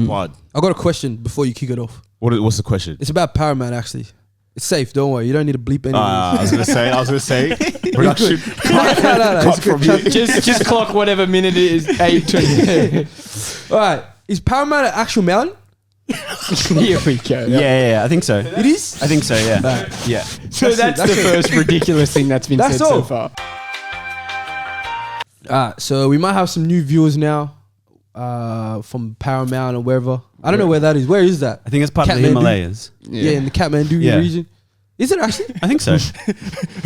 What? I got a question before you kick it off. What's the question? It's about Paramount, actually. It's safe. Don't worry. You don't need to bleep anything. I was gonna say. Production. No. Cut from you. Just clock whatever minute it is. 8:20. All right. Is Paramount an actual mountain? Here we go. Yeah, I think so. It is? I think so, yeah. Yeah. So that's the first ridiculous thing that's been said so far. So we might have some new viewers now from Paramount or wherever. I don't know where that is. Where is that? I think it's part of the Kathmandu? Himalayas. Yeah, in the Kathmandu region. Is it actually? I think so.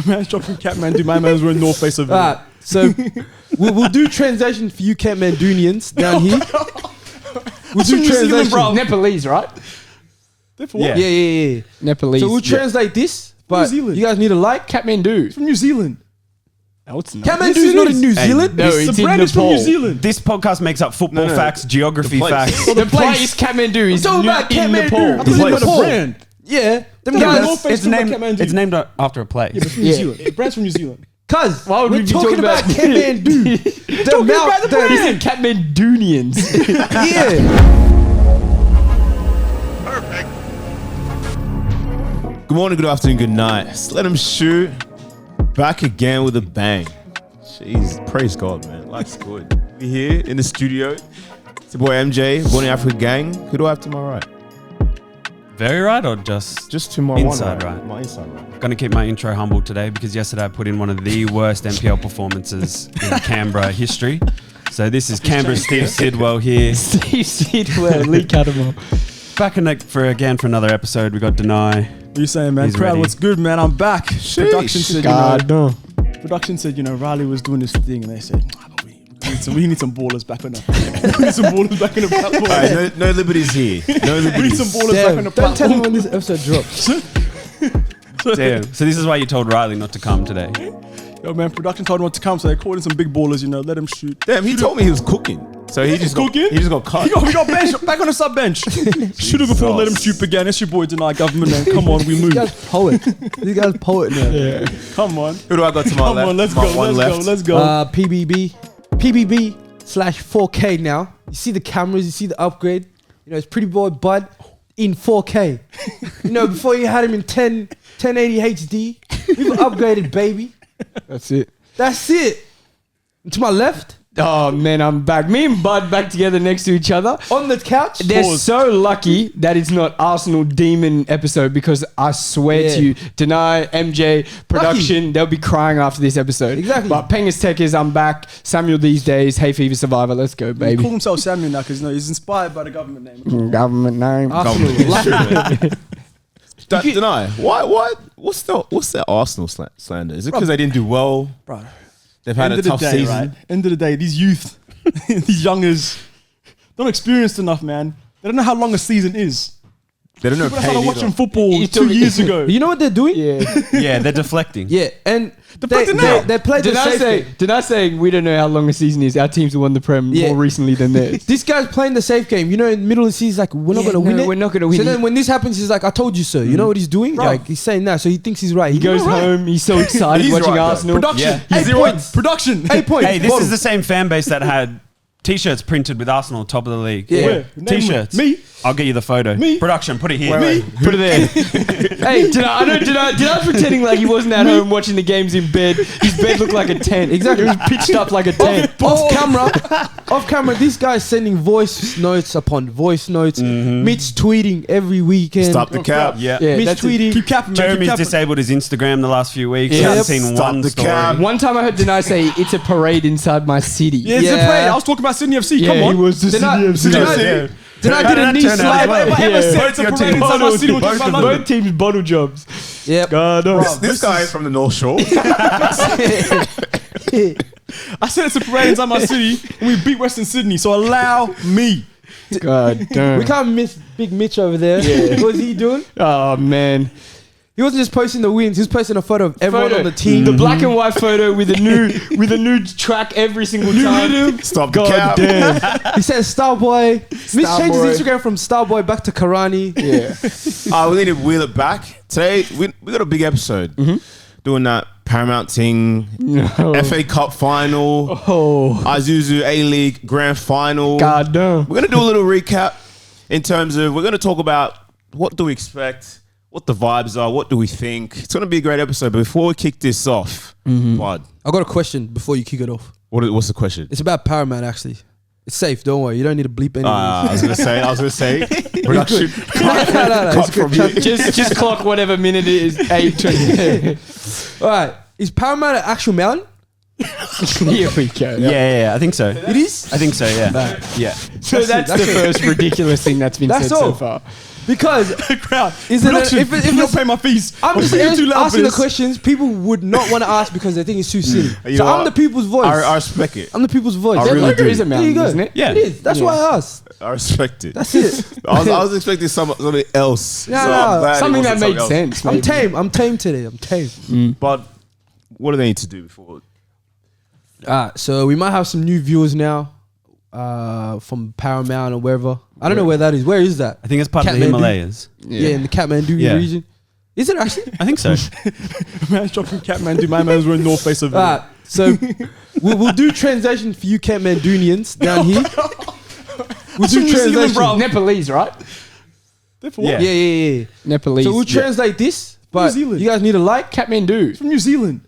Man's dropping Kathmandu. My man's wearing North Face of it. Alright, so we'll do translation for you Kathmandunians down here. We'll do translation. Nepalese, right? Yeah. Yeah. Nepalese. So we'll translate this, but New Zealand. you guys need a like. Kathmandu. From New Zealand. No, it's not. Kathmandu is not in New Zealand. No, it's the in brand is from Nepal. New Zealand. This podcast makes up football facts, geography facts. The place Kathmandu is Talking about in Kathmandu. Nepal. I thought you meant a Nepal. brand. Yeah, them Yeah, guys. North Face It's from named, Kathmandu. it's named after a place. But from New Zealand. The brand's from New Zealand. Cuz Why would we we're be talking about Kathmandu. Talking about the brand. He said Kathmandunians. Yeah. Good morning, good afternoon, good night. Just let him shoot. Back again with a bang. Jeez, praise God, man. Life's good. We here in the studio. It's your boy MJ, Born in Africa gang. Who do I have to my right? Very right or just to my inside one right? My inside right. Gonna keep my intro humble today because yesterday I put in one of the worst NPL performances in Canberra history. So this is Canberra's Steve Sidwell here. Steve Sidwell, Lee Catamore. Back for another episode. We got Deny. What are you saying, man? He's Crowd, ready. what's good, man? I'm back. Production said, no. Production said, Riley was doing this thing, and they said, but we need some ballers back on the. We need some ballers back on the platform. Alright, no liberties here. No We need liberties. some ballers back on the Don't tell me platform. when this episode drops. Damn. So this is why you told Riley not to come today. Yo, man, production told him not to come, so they called in some big ballers. Let him shoot. Damn, he told me he was cooking. So he just got cut. We got bench back on the sub bench. Shoot him before let him shoot again. It's your boy Deny Government, man. Come on, we move. This guy's poet. This guy's poet now. Yeah. Come on. Who do I got to my Come left? on, let's My go. one left. Let's go. PBB/4K now. You see the cameras, you see the upgrade. It's Pretty Boy Bud in 4K. Before you had him in 1080 HD. We've upgraded, baby. That's it. That's it. To my left, Oh, man, I'm back. Me and Bud back together next to each other. on the couch. They're so lucky that it's not Arsenal Demon episode because I swear to you, Deny, MJ, production, they'll be crying after this episode. Exactly. But Pengus Tech is, I'm back. Samuel these days, Hay Fever Survivor. Let's go, He baby. called himself Samuel now because he's inspired by the government name. Government name. Arsenal. Deny. Why? What's that Arsenal slander? Is it because they didn't do well? Bro, They've had a tough season. right? End of the day, these youth, these youngers, don't experienced enough, man. They don't know how long a season is. They don't know People that pain started either. watching football 2 years ago. You know what they're doing? Yeah. Yeah, they're deflecting. Yeah, and Deflecting now. they played the safe game. Did I say we don't know how long a season is? Our teams have won the Prem Yeah. more recently than theirs. This guy's playing the safe game. In the middle of the season, he's like, we're not going to win it. We're not going to win So it. then when this happens, he's like, I told you so. You know what he's doing? Bro. Like, he's saying that. So he thinks he's right. He goes home. He's so excited He's watching right, though. Arsenal. Production. Yeah. 8 points. Production. 8 points. Hey, this Bottom. is the same fan base that had T-shirts printed with Arsenal top of the league. Yeah. Where? Name T-shirts. Me. I'll get you the photo. Me? Production, put it here. Me. Put it there. Hey, did I pretending like he wasn't at home watching the games in bed? His bed looked like a tent. Exactly. It was pitched up like a tent. Off camera, this guy's sending voice notes upon voice notes. Mitch tweeting every weekend. Stop the cap. Yeah. Yeah, Mitch that's it. tweeting. Keep capping, man. Keep Jeremy's capping. disabled his Instagram the last few weeks. Yep. I haven't seen Stop one the story. cap. One time I heard Denai say it's a parade inside my city. Yeah, it's a Yeah. play. I was talking about Sydney FC. Yeah, Come on. he was the Then I- City FC. then I- Yeah. Then I How did did a that knee turn out? slide. If I ever Yeah. said it's a Both parade inside my city, we'll both talk about of them. London. Both teams bottle jobs. Yep. God, This guy is from the North Shore. I said it's a parade inside my city, and we beat Western Sydney. So allow me. God damn. We can't miss Big Mitch over there. What was he doing? Oh man. He wasn't just posting the wins. He was posting a photo of everyone on the team. The black and white photo with a new track every single time. Stop the God cap. damn. He said Starboy. Mitch changed his Instagram from Starboy back to Karani. Yeah. We need to wheel it back. Today, we got a big episode. Doing that Paramount thing. No. FA Cup final. Oh. Isuzu A-League Grand Final. God damn. We're going to do a little recap. in terms of we're going to talk about what do we expect, what the vibes are, what do we think. It's going to be a great episode. But before we kick this off, Bud, I got a question before you kick it off. what's the question? It's about Paramount, actually. It's safe. Don't worry. You don't need to bleep anything. I was going to say, production. No. It's from good. just clock whatever minute it is. 8:20. All right. Is Paramount an actual mountain? Here we go. Yeah, I think so. It is? I think so, yeah. Yeah. So that's the first ridiculous thing that's been That's said all. so far. Because Crowd. Is it a- Production. if you don't it's- pay my fees. I'm just paying too loud for asking the this. questions people would not want to ask because they think it's too silly. You So know I'm what? the people's voice. I respect it. I'm the people's voice. I Their really logo do. is a There you mountain, go. isn't it? Yeah. It is. That's why I asked. I respect it. That's it. I was expecting something else. No, I'm no, glad it Something that wasn't makes something else. sense. I'm maybe. tame. I'm tame today. I'm tame. But what do they need to do before? So we might have some new viewers now from Paramount or wherever. I don't know where that is. Where is that? I think it's part of the Kathmandu. Himalayas. Yeah, in the Kathmandu Yeah. region. Is it actually? I think so. Man's dropping Kathmandu. My man's wearing North Face of Alright, so we'll do translation for you Kathmandunians down here. We'll do from New Zealand, translation. bro. Nepalese, right? Therefore, what? Yeah. Yeah. Nepalese. So we'll translate this, but Zealand. you guys need a like. Kathmandu. From New Zealand.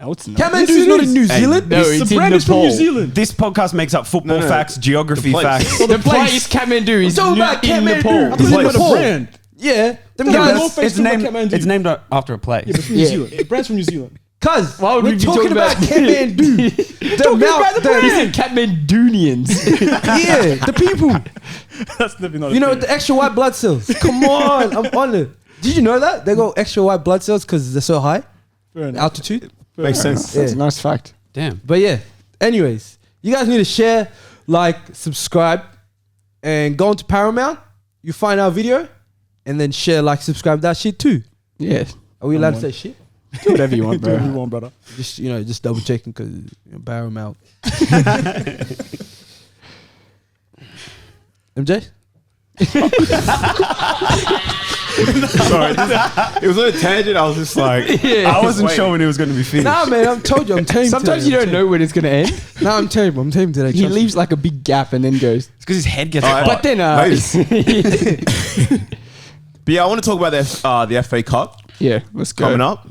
No, it's not. Kathmandu Yes, is it not in New Zealand. No, The it's in brand is from New Nepal. Zealand. This podcast makes up football No. facts, geography The place. facts. The place Kathmandu is talking about in Kathmandu. Nepal. I'm I talking believe about the Nepal. brand. Yeah, them Yeah, guys. North Face It's from named, Kathmandu. it's named after a place. Yeah, but from Yeah. New Zealand. The brand's from New Zealand. Cuz Why would we we're be talking talking about about- Kathmandu. The about the He said Kathmandunians. Yeah, the people. That's definitely not. You know, a with the extra white blood cells. Come on, I'm on it. Did you know that they got extra white blood cells because they're so high Fair enough. altitude? Makes sense. Yeah. That's a nice fact. Damn. But yeah, anyways, you guys need to share, like, subscribe, and go into Paramount. You find our video, and then share, like, subscribe that shit too. Yeah. Are we allowed to say shit? Do whatever you want, Do whatever you bro. want, brother. Just double checking because Paramount. MJ? Sorry, it was on a tangent. I was just like, I wasn't Wait. sure when it was going to be finished. Nah, man, I told you I'm tame. Sometimes today. you don't know when it's going to end. Nah, I'm tame. I'm tame today. He trust me. leaves like a big gap and then goes. It's because his head gets Alright. hot. But then, but yeah, I want to talk about the FA Cup yeah, let's go. coming up.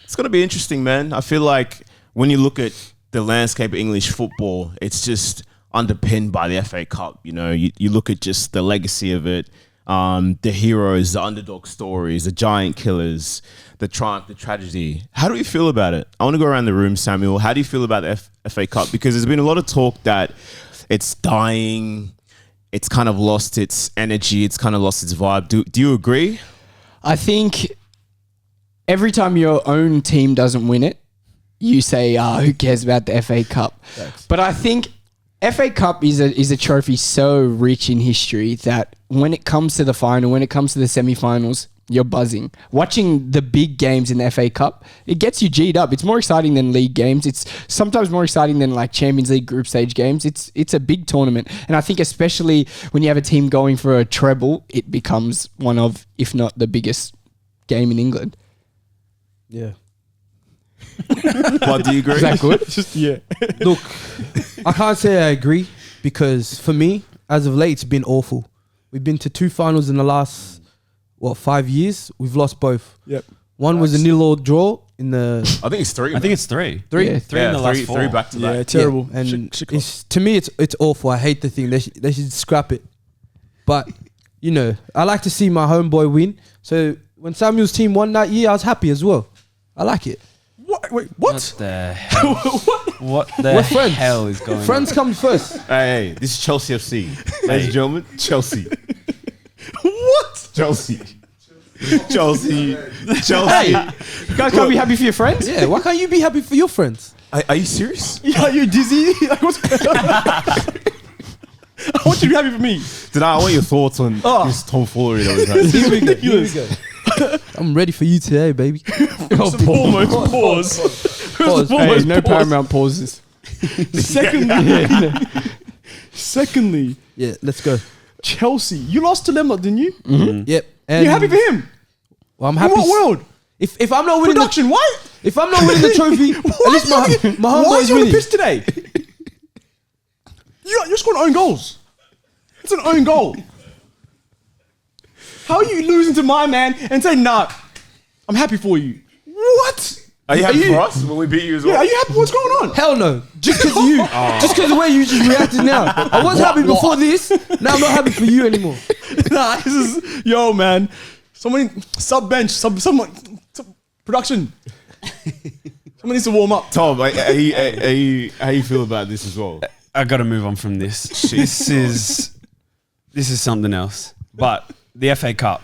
It's going to be interesting, man. I feel like when you look at the landscape of English football, it's just underpinned by the FA Cup. You know, you look at just the legacy of it, the heroes, the underdog stories, the giant killers, the triumph, the tragedy. How do we feel about it? I want to go around the room, Samuel. How do you feel about the FA Cup? Because there's been a lot of talk that it's dying. It's kind of lost its energy. It's kind of lost its vibe. Do you agree? I think every time your own team doesn't win it, you say, who cares about the FA Cup? But I think FA Cup is a trophy so rich in history that when it comes to the final, when it comes to the semifinals, you're buzzing. Watching the big games in the FA Cup, it gets you G'd up. It's more exciting than league games. It's sometimes more exciting than like Champions League group stage games. It's a big tournament. And I think especially when you have a team going for a treble, it becomes one of, if not the biggest game in England. Yeah. But do you agree? Is that good? Just yeah. Look, I can't say I agree because for me, as of late, it's been awful. We've been to 2 finals in the last 5 years. We've lost both. Yep. One was a 0-0 draw in the I think it's 3. I think it's 3. Three? Yeah. Three in the last 4. 3 back to Yeah, back. terrible. Yeah, and Shit it's, to me, it's awful. I hate the thing. They should scrap it. But you know, I like to see my homeboy win. So when Samuel's team won that year, I was happy as well. I like it. What? Wait, what? What the hell? What the We're friends. hell is going Friends come first. Hey, this is Chelsea FC. Ladies and gentlemen, Chelsea. What? Chelsea. Chelsea. Hey, you guys can't be happy for your friends? Yeah, why can't you be happy for your friends? Are you serious? Yeah, you dizzy? Like, what's going on? I want you to be happy for me. I want your thoughts on this tomfoolery that we've had. Here we go. Here we go. I'm ready for you today, baby. First and foremost, pause. First and Pause. Hey, foremost, no pause. Paramount pauses. Secondly, Yeah, let's go. Chelsea. You lost to Lemot, didn't you? Yep. And You happy for him? Well, I'm In happy. what world? If I'm not winning the, Production, what? if I'm not winning the trophy, at least my Why homeboy's is you on the winning. pitch today? You're scoring own goals. It's an own goal. How are you losing to my man and saying, nah, I'm happy for you? What? Are you happy for us when we beat you as well? Yeah, are you happy? What's going on? Hell no. Just because you, just because the way you just reacted now. I was happy before this. Now I'm not happy for you anymore. Nah, this is man. Someone sub bench, someone production. Someone needs to warm up. Tom, how you feel about this as well? I got to move on from this. This is something else. But the FA Cup,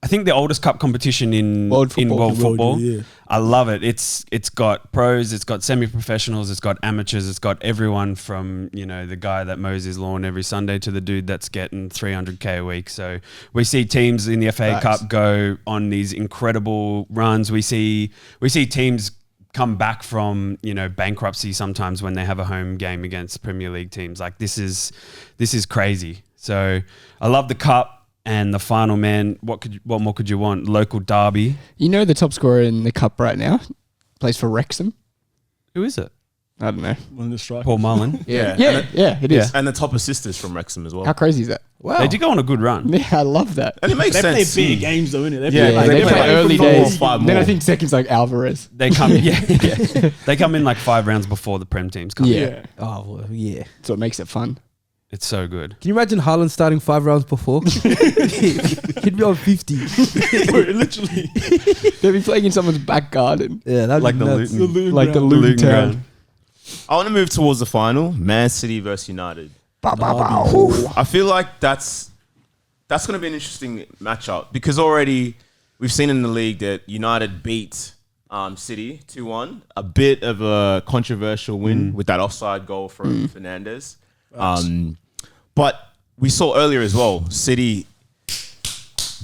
I think the oldest cup competition in world football. Yeah. I love it. It's got pros, it's got semi-professionals, it's got amateurs, it's got everyone from, the guy that mows his lawn every Sunday to the dude that's getting 300k a week. So we see teams in the FA Cup go on these incredible runs. We see teams come back from, bankruptcy sometimes when they have a home game against Premier League teams. Like this is crazy. So I love the cup. And the final, man, what more could you want? Local derby. You know the top scorer in the cup right now plays for Wrexham. Who is it? I don't know. One of the strikers. Paul Mullen. Yeah, it is. And the top assisters from Wrexham as well. How crazy is that? Wow. They did go on a good run. Yeah, I love that. And it makes They sense. play big games though, innit? They play early four or days. five Then I more. think second's like Alvarez. They come, They come in like 5 rounds before the Prem teams come. Yeah. Oh, well, yeah. That's what makes it fun. It's so good. Can you imagine Haaland starting 5 rounds before? He'd be on 50. Literally. They'll be playing in someone's back garden. Yeah, that'd Like be the nuts. Luton. Like the Luton town. I want to move towards the final, Man City versus United. I feel like that's going to be an interesting matchup because already we've seen in the league that United beat City 2-1. A bit of a controversial win with that offside goal from Fernandes. But we saw earlier as well, City,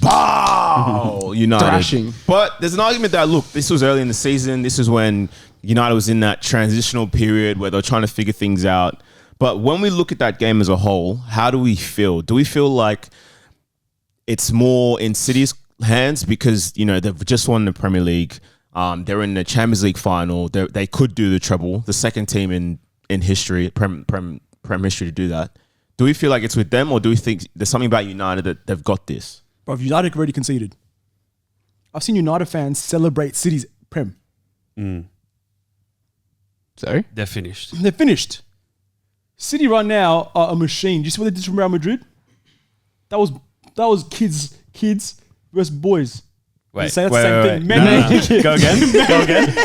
United. Thrashing. But there's an argument that, look, this was early in the season. This is when United was in that transitional period where they're trying to figure things out. But when we look at that game as a whole, how do we feel? Do we feel like it's more in City's hands because, they've just won the Premier League. They're in the Champions League final. They could do the treble, the second team in history, Prem history to do that. Do we feel like it's with them or do we think there's something about United that they've got this? Bro, United already conceded. I've seen United fans celebrate City's Prem. Sorry? They're finished. They're finished. City right now are a machine. Do you see what they did from Real Madrid? That was kids versus boys. Wait, Say that's the same thing. Men No. Go again.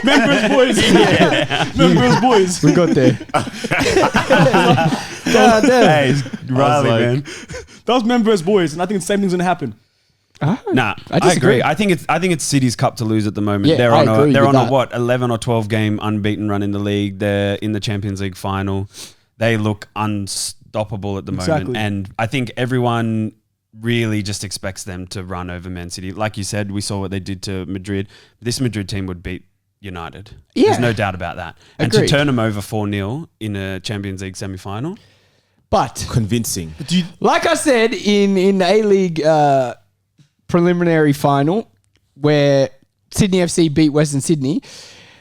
Men versus boys. Men versus boys. We got there. Hey, it's Riley, like- man. That was men versus boys, and I think the same thing's gonna happen. Nah, I I disagree. agree. I think it's City's cup to lose at the moment. Yeah, they're I on agree they're with on that. 11 or 12 game unbeaten run in the league. They're in the Champions League final. They look unstoppable at the moment, Exactly. and I think everyone really just expects them to run over Man City. Like you said, we saw what they did to Madrid. This Madrid team would beat United. Yeah. There's no doubt about that. And to Agreed. turn them over 4-0 in a Champions League semi-final, But Convincing. like I said in the A-League preliminary final where Sydney FC beat Western Sydney,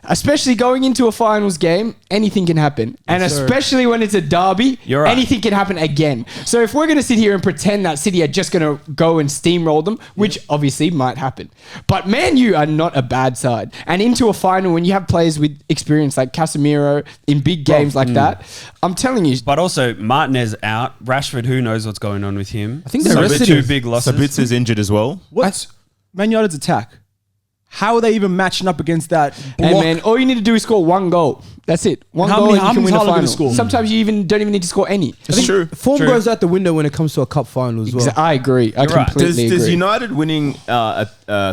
especially going into a finals game, anything can happen. And especially when it's a derby, You're right. anything can happen again. So if we're going to sit here and pretend that City are just going to go and steamroll them, which obviously might happen. But Man U are not a bad side. And into a final when you have players with experience like Casemiro in big games like that, I'm telling you. but also Martinez out. Rashford, who knows what's going on with him? I think they're so rested two him. big losses. Sabitza's injured as well. What's Man United's attack? How are they even matching up against that block? Hey man, all you need to do is score one goal. That's it. One How goal many- and how you can many win a Haaland gonna final. score? Sometimes you don't even need to score any. It's true. Form True. goes out the window when it comes to a cup final as well. I agree. I right. completely Does agree. United winning a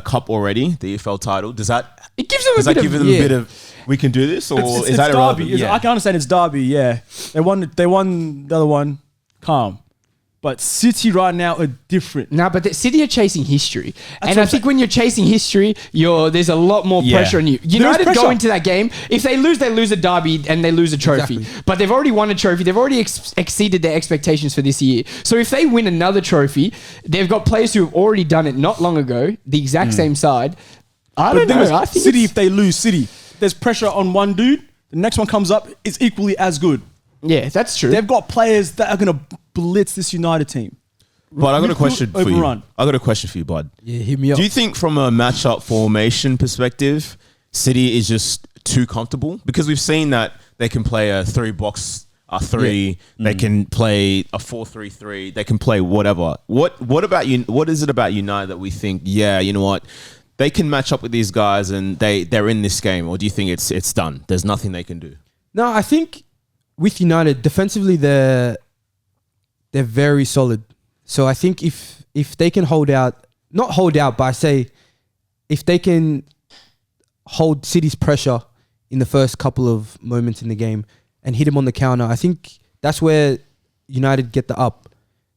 cup already, the EFL title, does that It gives them a bit give of them a bit of we can do this, or It's is that Derby. irrelevant? I can understand it's Derby. Yeah, they won the other one. Calm, but City right now are different. No, but the City are chasing history. And what I I'm think when you're chasing history, there's a lot more Yeah. pressure on you. United pressure. go into that game. If they lose a derby and they lose a trophy. Exactly. But they've already won a trophy. They've already exceeded their expectations for this year. So if they win another trophy, they've got players who have already done it not long ago, the exact same side. I don't know. I think City, if they lose, there's pressure on one dude. The next one comes up, it's equally as good. Yeah, that's true. They've got players that are going to blitz this United team. But I got a question for you. Overrun. I got a question for you, bud. Yeah, hit me up. Do you think from a matchup formation perspective, City is just too comfortable? Because we've seen that they can play a 3-box, a 3. They can play a 4-3-3. They can play whatever. What about you? What is it about United that we think? Yeah, you know what? They can match up with these guys and they're in this game. Or do you think it's done? There's nothing they can do. No, I think with United defensively, they're very solid. So I think if they can not hold out, but I say if they can hold City's pressure in the first couple of moments in the game and hit him on the counter, I think that's where United get the up.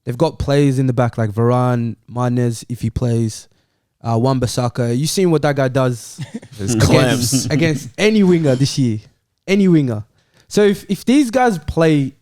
They've got players in the back like Varane, Martinez, if he plays, Wan-Bissaka. You've seen what that guy does against any winger this year. Any winger. So if these guys play...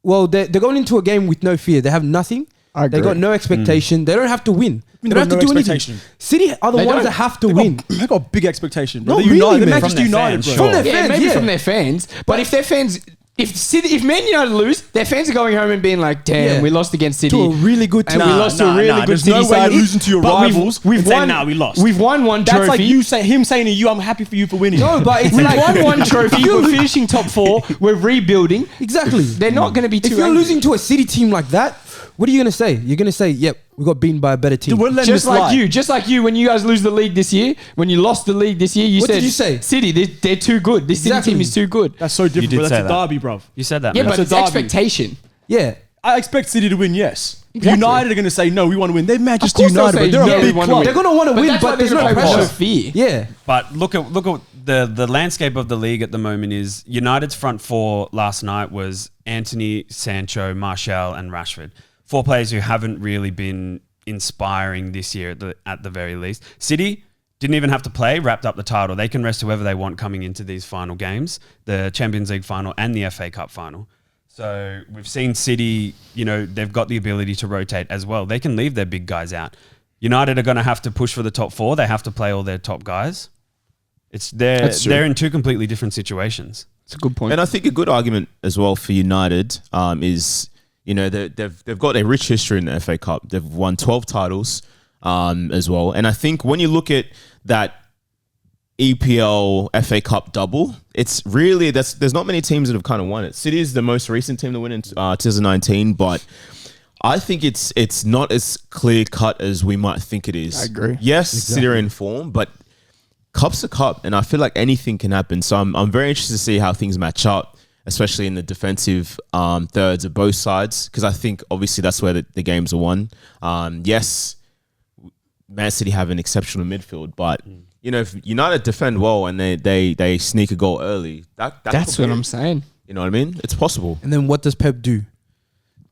Well, they're going into a game with no fear. They have nothing. They got no expectation. They don't have to win. They don't have to do anything. City are the ones that have to win. They got big expectation. Not They're really, United. man. They're Manchester United, bro. From their Yeah, fans, maybe from their fans. But if their fans... If Man United lose, their fans are going home and being like, damn, Yeah. we lost against City. To a really good team. And we lost to a really good There's City no way side. you're losing to your But rivals. We've won. won. We lost. We've won one trophy. That's like him saying to you, I'm happy for you for winning. No, but it's We've like... won one trophy. We're finishing top 4. We're rebuilding. Exactly. They're not going to be too If you're angry. losing to a City team like that, what are you going to say? You're going to say, yep, we got beaten by a better team. Dude, we're letting Just this like slide. just like you, when you guys lose the league this year, when you lost the league this year, you What said, did you say? City, they're too good. This Exactly. City team is too good. That's so different, did bro. say That's a that. derby, bro. You said that, Yeah, man. but That's it's a derby. expectation. Yeah. I expect City to win, yes. Exactly. United are going to say, no, we want to win. They're Manchester course they'll United, bro. say, They're yeah, a we big wanna club. win. They're going to want to win, that's why but there's they're no gonna play pressure. with fear. Yeah. But look at the landscape of the league at the moment is United's front 4 last night was Anthony, Sancho, Martial and Rashford. 4 players who haven't really been inspiring this year at the very least. City didn't even have to play, wrapped up the title. They can rest whoever they want coming into these final games, the Champions League final and the FA Cup final. So we've seen City, they've got the ability to rotate as well. They can leave their big guys out. United are going to have to push for the top 4. They have to play all their top guys. They're in 2 completely different situations. It's a good point. And I think a good argument as well for United is, they've got a rich history in the FA Cup. They've won 12 titles as well. And I think when you look at that EPL FA Cup double, it's really, there's not many teams that have kind of won it. City is the most recent team to win in 2019, but I think it's not as clear cut as we might think it is. I agree. Yes, City are in form, but cup's a cup, and I feel like anything can happen. So I'm very interested to see how things match up, especially in the defensive thirds of both sides, because I think obviously that's where the games are won. Yes, Man City have an exceptional midfield, but if United defend well and they sneak a goal early, That's what I'm saying. You know what I mean? It's possible. And then what does Pep do?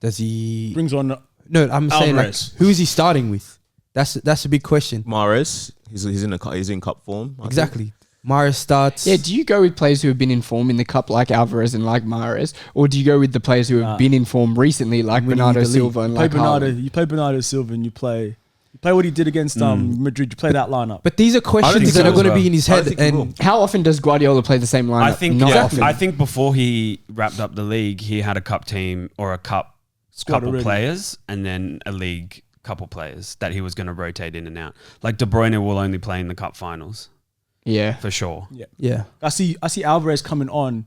Does he... Brings on No, I'm saying like, Alvarez. who is he starting with? That's a big question. Mahrez, he's in cup form. I think. Exactly. Mahrez starts. Yeah, do you go with players who have been in form in the cup like Alvarez and like Mahrez, or do you go with the players who have been in form recently like Winning Bernardo the league. Silva and like Haaland? You play Bernardo Silva and you play what he did against Madrid. You play that lineup. But these are think questions so that are as going to well. be in his I head. think he will. And How often does Guardiola play the same lineup? I think before he wrapped up the league, he had a cup team or a cup Squad couple already. players and then a league couple players that he was going to rotate in and out. Like De Bruyne will only play in the cup finals Yeah. for sure. yeah. I see Alvarez coming on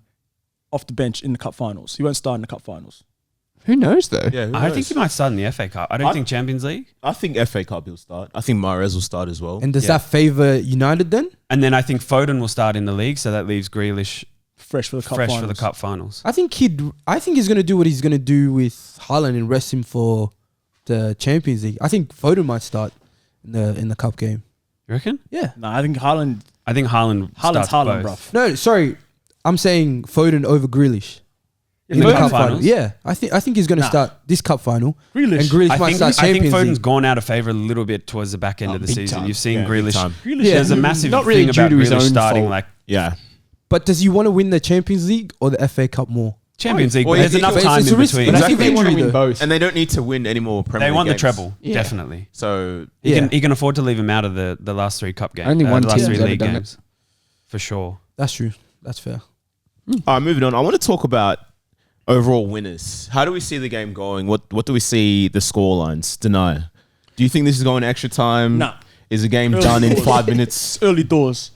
off the bench in the cup finals. He won't start in the cup finals. Who knows though? Yeah, who I think knows? he might start in the FA Cup. I don't think Champions League. I think FA Cup he'll start. I think Mahrez will start as well. And does that favor United then? And then I think Foden will start in the league, so that leaves Grealish Fresh for the cup fresh finals. for the cup finals. I think he's going to do what he's going to do with Haaland and rest him for the Champions League. I think Foden might start in the cup game. You reckon? Yeah. No, I think Haaland. I think Haaland's Haaland's Haaland, both. bruv. No, sorry. I'm saying Foden over Grealish. In the cup finals? Yeah. I think he's going to start this cup final. Grealish. And Grealish I might think, start I think Champions Foden's League. gone out of favour a little bit towards the back end of the big season. time. You've seen Yeah, big Grealish. time. Grealish. There's a massive Not really thing due about to his Grealish own starting fault. like Yeah. But does he want to win the Champions League or the FA Cup more? Champions League. Well, But there's he- enough it's time a in risk, between. but I I think think they want to injury win though. both. And they don't need to win any more Premier They won the games. treble, Yeah. definitely. So He Yeah. can afford to leave him out of the last 3 cup games. Only one the last team's 3 ever league done it. games. For sure. That's true. That's fair. All right, moving on. I want to talk about overall winners. How do we see the game going? What do we see the score lines? Deny. Do you think this is going extra time? Nah. Is the game Early done in doors. 5 minutes? It's early doors.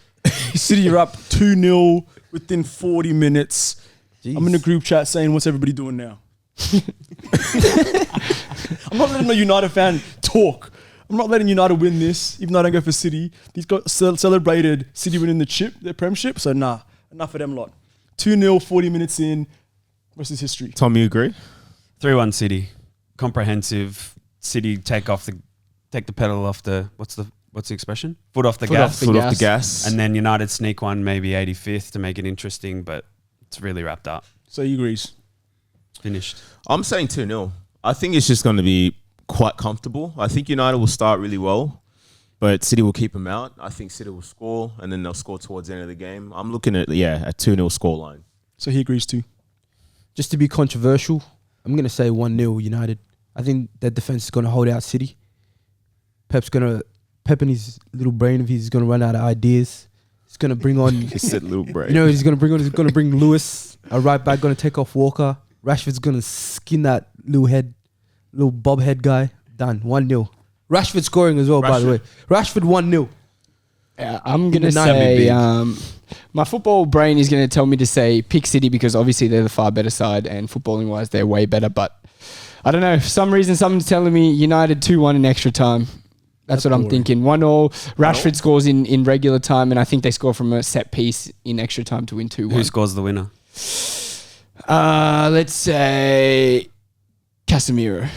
City are up 2-0 within 40 minutes. Jeez. I'm in the group chat saying, what's everybody doing now? I'm not letting a United fan talk. I'm not letting United win this, even though I don't go for City. These got celebrated City winning their premiership, so nah, enough of them lot. 2-0, 40 minutes in, rest is history. Tom, you agree? 3-1 City. Comprehensive. City take the pedal off the what's the expression? Foot off the gas. Foot off the gas. And then United sneak one, maybe 85th to make it interesting, but it's really wrapped up. So he agrees. Finished. I'm saying 2-0. I think it's just going to be quite comfortable. I think United will start really well, but City will keep them out. I think City will score, and then they'll score towards the end of the game. I'm looking at, a 2-0 scoreline. So he agrees too. Just to be controversial, I'm going to say 1-0 United. I think their defense is going to hold out City. Pep in his little brain of his is going to run out of ideas. He's going to bring on, He said little break. he's going to bring Lewis, a right back, going to take off Walker. Rashford's going to skin that little bob head guy. Done. 1-0. Rashford scoring as well, by the way. Rashford 1-0. Yeah, I'm going to Deny say, me my football brain is going to tell me to say pick City because obviously they're the far better side and footballing wise they're way better. But I don't know. For some reason, something's telling me United 2-1 in extra time. That's what I'm thinking. 1-0. Rashford scores in regular time, and I think they score from a set piece in extra time to win 2-1. Who scores the winner? Let's say Casemiro.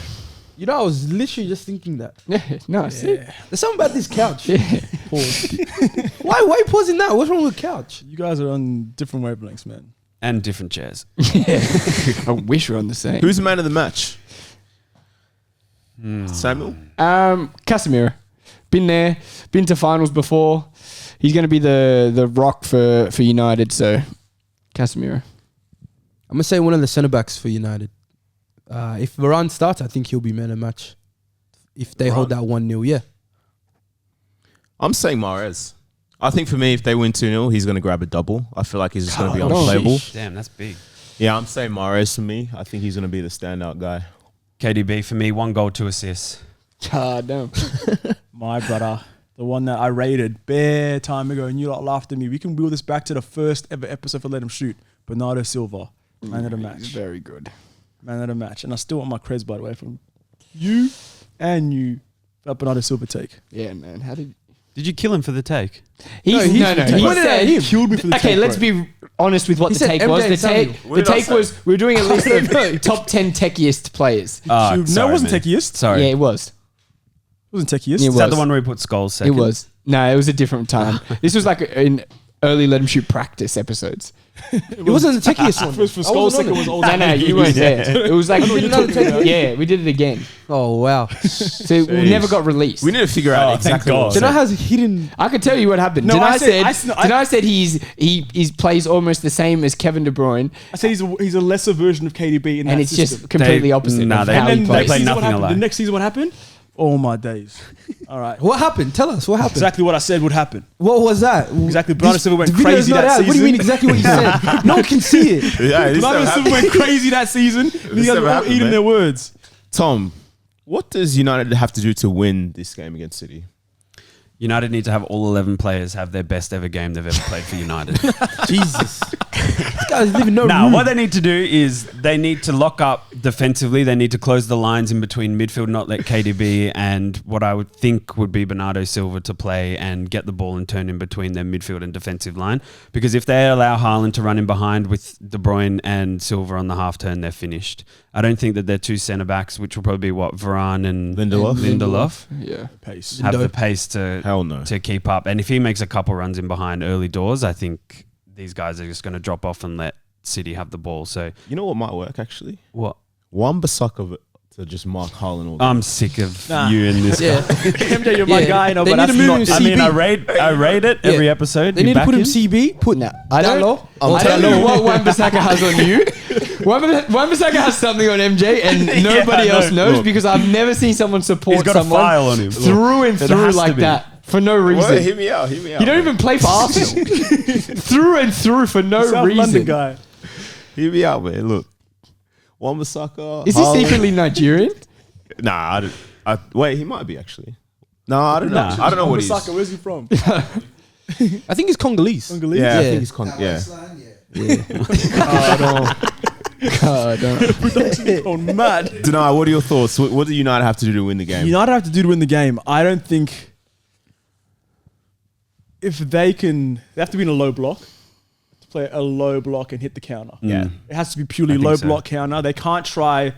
I was literally just thinking that. Yeah, no, see? There's something about this couch. Yeah. Pause. Why are you pausing that? What's wrong with the couch? You guys are on different wavelengths, man. And different chairs. I wish we were on the same. Who's the man of the match? Samuel? Casemiro. Been there, been to finals before. He's going to be the rock for United, so Casemiro. I'm going to say one of the centre-backs for United. If Varane starts, I think he'll be man of the match. If they hold that 1-0, yeah. I'm saying Mahrez. I think for me, if they win 2-0, he's going to grab a double. I feel like he's just going to be unplayable. Damn, that's big. Yeah, I'm saying Mahrez for me. I think he's going to be the standout guy. KDB for me, 1 goal, 2 assists. Damn. My brother, the one that I rated bare time ago, and you lot laughed at me. We can wheel this back to the first ever episode for Let Him Shoot. Bernardo Silva, man of the match. Very good. Man of the match. And I still want my creds, by the way, from you and you, that Bernardo Silva take. Yeah, man. How did... Did you kill him for the take? He Pointed at him. said, Killed me for the okay, take, let's bro. be honest with what He the said take MJ was. The and Samuel. take, What the did I take say? was we were doing a list of top 10 techiest players. No, it wasn't techiest. Sorry. Yeah, it was. It wasn't techiest. It Is that was. the one where we put Skulls It second? was. No, it was a different time. This was like in early Let Him Shoot practice episodes. It wasn't the techiest one. For Skull second was old. No, you weren't there. It was like, did another take. yeah, we did it again. Oh, wow. So we never got released. We need to figure out exactly God. what Then I has hidden... I could tell you what happened. No, I said- I said he plays almost the same as Kevin De Bruyne, I said he's a lesser version of KDB in and that it's system. just completely opposite. nah, of they- how And he then plays. play next season, nothing what happened? alike. The next season, what happened? Oh my days! All right, What happened? Tell us. What happened? exactly what I said would happen. What was that? Exactly. Bernardo Silva went the video's crazy not that out. season. What do you mean exactly what you said? No one can see it. Yeah, this Bernardo never Silva happened. went crazy that season. These guys never were all happened, eating man. their words. Tom, what does United have to do to win this game against City? United need to have all 11 players have their best ever game they've ever played for United. Jesus. This guy's leaving no Now, room. what they need to do is they need to lock up defensively. They need to close the lines in between midfield, not let KDB and what I would think would be Bernardo Silva to play and get the ball and turn in between their midfield and defensive line. Because if they allow Haaland to run in behind with De Bruyne and Silva on the half turn, they're finished. I don't think that their two centre backs, which will probably be Varane and Lindelof, Yeah. Pace. have the pace to Hell no. keep up. And if he makes a couple runs in behind early doors, I think these guys are just going to drop off and let City have the ball. So You know what might work, actually? what? Wan-Bissaka to just mark Haaland all I'm sick of Nah. you and this Yeah. guy. MJ, you're my Yeah. guy, no, They but need that's to move not. him I CB. mean, I rate it every Yeah. episode. They You need to back put him him? CB. Put I that don't low. I don't know what Wan-Bissaka has on you. Wan-Bissaka has something on MJ and nobody I know. else knows Look. because I've never seen someone support He's got a someone file on him. through and It through has to like be. that. for no reason. Wait, hear me out. You don't even play for Arsenal. through and through for no South reason. London guy. Hear me out, man. Look. Wan-Bissaka. Is he secretly Nigerian? Nah, wait, he might be actually. No, I don't know. I don't know what he Wan-Bissaka, is. where's he from? I think he's Congolese. Congolese? Yeah, I Yeah. think he's Oh, mad. Denai, what are your thoughts? What do United have to do to win the game? United have to do to win the game. I don't think if they have to be in a low block to play a low block and hit the counter. Yeah. It has to be purely I think low so. block counter. They can't try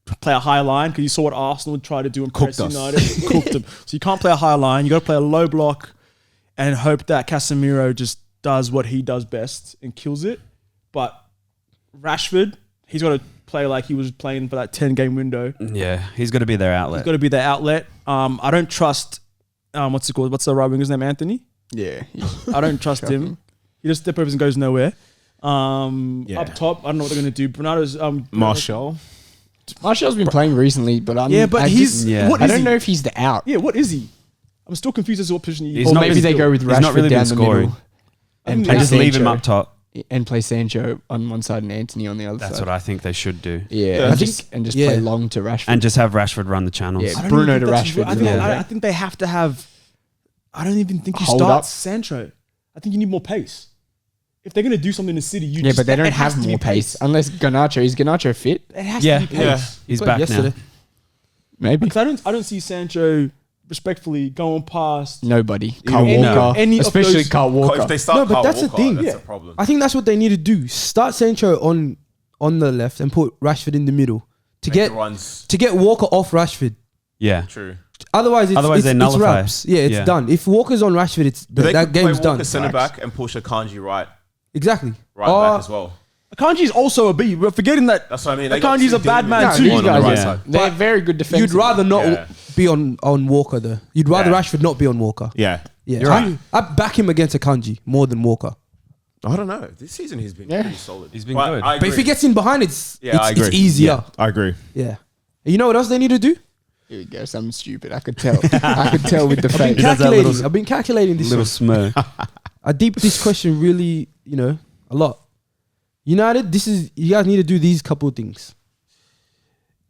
to play a high line because you saw what Arsenal tried to do and press Cooked us. United. Cooked them. So you can't play a high line. You got to play a low block and hope that Casemiro just does what he does best and kills it. But Rashford, he's got to play like he was playing for that 10-game window. Yeah, he's got to be their outlet. He's got to be their outlet. I don't trust, what's it called? What's the right winger's name? Anthony? Yeah. I don't trust him. He just step over and goes nowhere. Yeah. Up top, I don't know what they're going to do. Bernardo's... Martial. Martial's been playing recently, but Yeah, but I he's... yeah. What I is don't he? know if he's the out. Yeah, what is he? I'm still confused as to what position he He's Or not maybe been they still- go with he's not Rashford really been down the scoring. middle and And play And just leave him Sancho- up top. and play Sancho on one side and Anthony on the other That's side. what I think they should do. Yeah, I and think- just yeah. play long to Rashford. And just have Rashford run the channels. Yeah. I don't Bruno even to think that's- Rashford I is think, the I, way. I think they have to have... I don't even think you Hold start up. Sancho. I think you need more pace. If they're going to do something in the city, you yeah, just... but they don't it has have to be more pace unless Garnacho. Is Garnacho fit? It has Yeah, to be pace. yeah. He's Played back yesterday. now. Maybe Because I don't see Sancho respectfully going past... nobody. Carl any- Walker, any of especially those- Carl Walker. If they start No, but Kyle that's the Walker, thing. That's Yeah. a problem. I think that's what they need to do. Start Sancho on the left and put Rashford in the middle to Make get the runs. to get Walker off Rashford. Yeah. True. Otherwise, They it's nullify. wraps. Yeah, it's Yeah. done. If Walker's on Rashford, They that could game's play done. Walker centre back and push Akanji right Exactly. back as well. Akanji's also a B. We're forgetting that That's what I mean. They got Akanji's two a bad demons man Nah, too. these on the guys, right yeah. side. They're very good defense. You'd rather not Yeah. be on Walker though. You'd rather Yeah. Rashford not be on Walker. Yeah. Yeah, You're right. I back him against Akanji more than Walker. I don't know. This season he's been pretty solid. He's been But good. I But if agree. he gets in behind, it's I agree. easier. Yeah, I agree. Yeah. And you know what else they need to do? Here we go. Something stupid. I could tell. I could tell with the face. does that little- I've been calculating this. Little one. smirk. I deep this question really, a lot. United, you guys need to do these couple of things.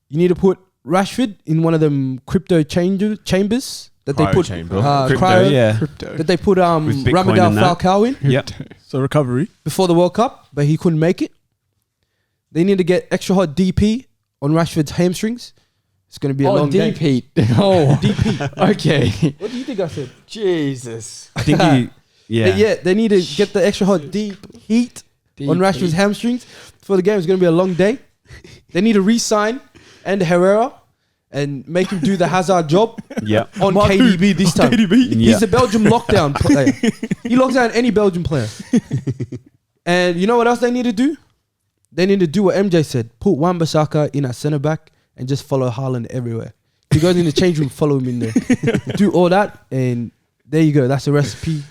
You need to put Rashford in one of them crypto chambers that they Cryo put chamber. Crypto, cryo, yeah. Crypto. that they put With Bitcoin Ramadal and that. Falcao in Yep. So recovery. before the World Cup, but he couldn't make it. They need to get extra hot DP on Rashford's hamstrings. It's going to be a long deep game. heat. Oh, okay. What do you think I said? Jesus. I think he. Yeah. They need to get the extra hot deep heat Deep on Rashford's heat. hamstrings for the game. It's going to be a long day. They need to re-sign and Herrera and make him do the Hazard job Yep. on KDB this time. KDB. Yeah. He's a Belgium lockdown player. He locks down any Belgian player. And you know what else they need to do? They need to do what MJ said. Put Wan-Bissaka in at centre back and just follow Haaland everywhere. If he goes in the change room, follow him in there. Do all that, and there you go. That's a recipe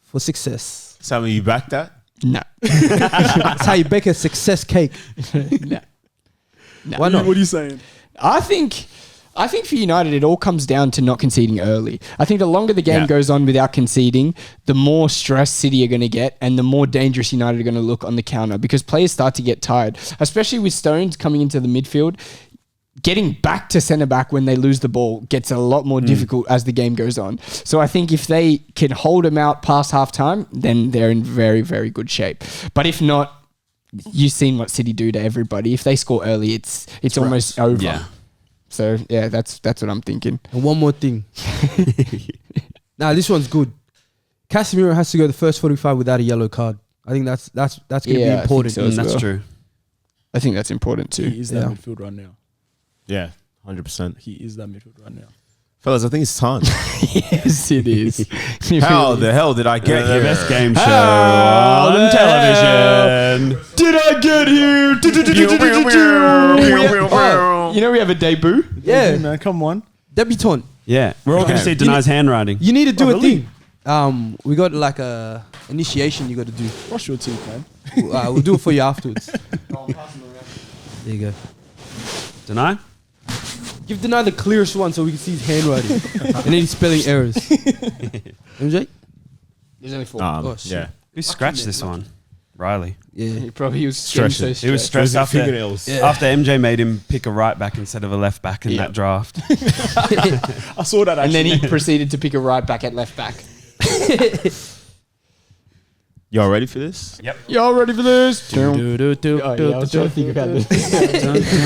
for success. Sam, you back that? No. That's how you bake a success cake. No. Why not? What are you saying? I think for United, it all comes down to not conceding early. I think the longer the game Yeah. goes on without conceding, the more stress City are going to get and the more dangerous United are going to look on the counter because players start to get tired, especially with Stones coming into the midfield. Getting back to centre back when they lose the ball gets a lot more difficult as the game goes on. So I think if they can hold them out past half time, then they're in very, very good shape. But if not, you've seen what City do to everybody. If they score early, it's almost over. Yeah. So yeah, that's what I'm thinking. And one more thing. Now this one's good. Casemiro has to go the first 45 without a yellow card. I think that's going to be Yeah, I think important. so as That's well. true. I think that's important too. He is that Yeah. midfield right now. Yeah, 100%. He is that midfield right now. Fellas, I think it's time. Yes, it is. How the hell did I get The here? best game show How on the television. Did I get here? You know we have a debut. Yeah, man, come on. debutant. Yeah. We're all going to see Denai's handwriting. You need to do Oh, a really? thing. We got like a initiation you got to do. Brush your teeth, man. We'll do it for you afterwards. There you go. Denai? Give Deny the clearest one so we can see his handwriting and any spelling errors. MJ? There's only 4. Oh, shit. Yeah. Who scratched this one? Riley. Yeah. He was getting so Stressing. He was stressed. stressed after, fingernails. after MJ made him pick a right back instead of a left back in Yeah. that draft. I saw that And actually. then he proceeded to pick a right back at left back. Y'all ready for this? Yep. Y'all ready for this? Do, do, do, do, Oh, yeah, I was trying to think about this.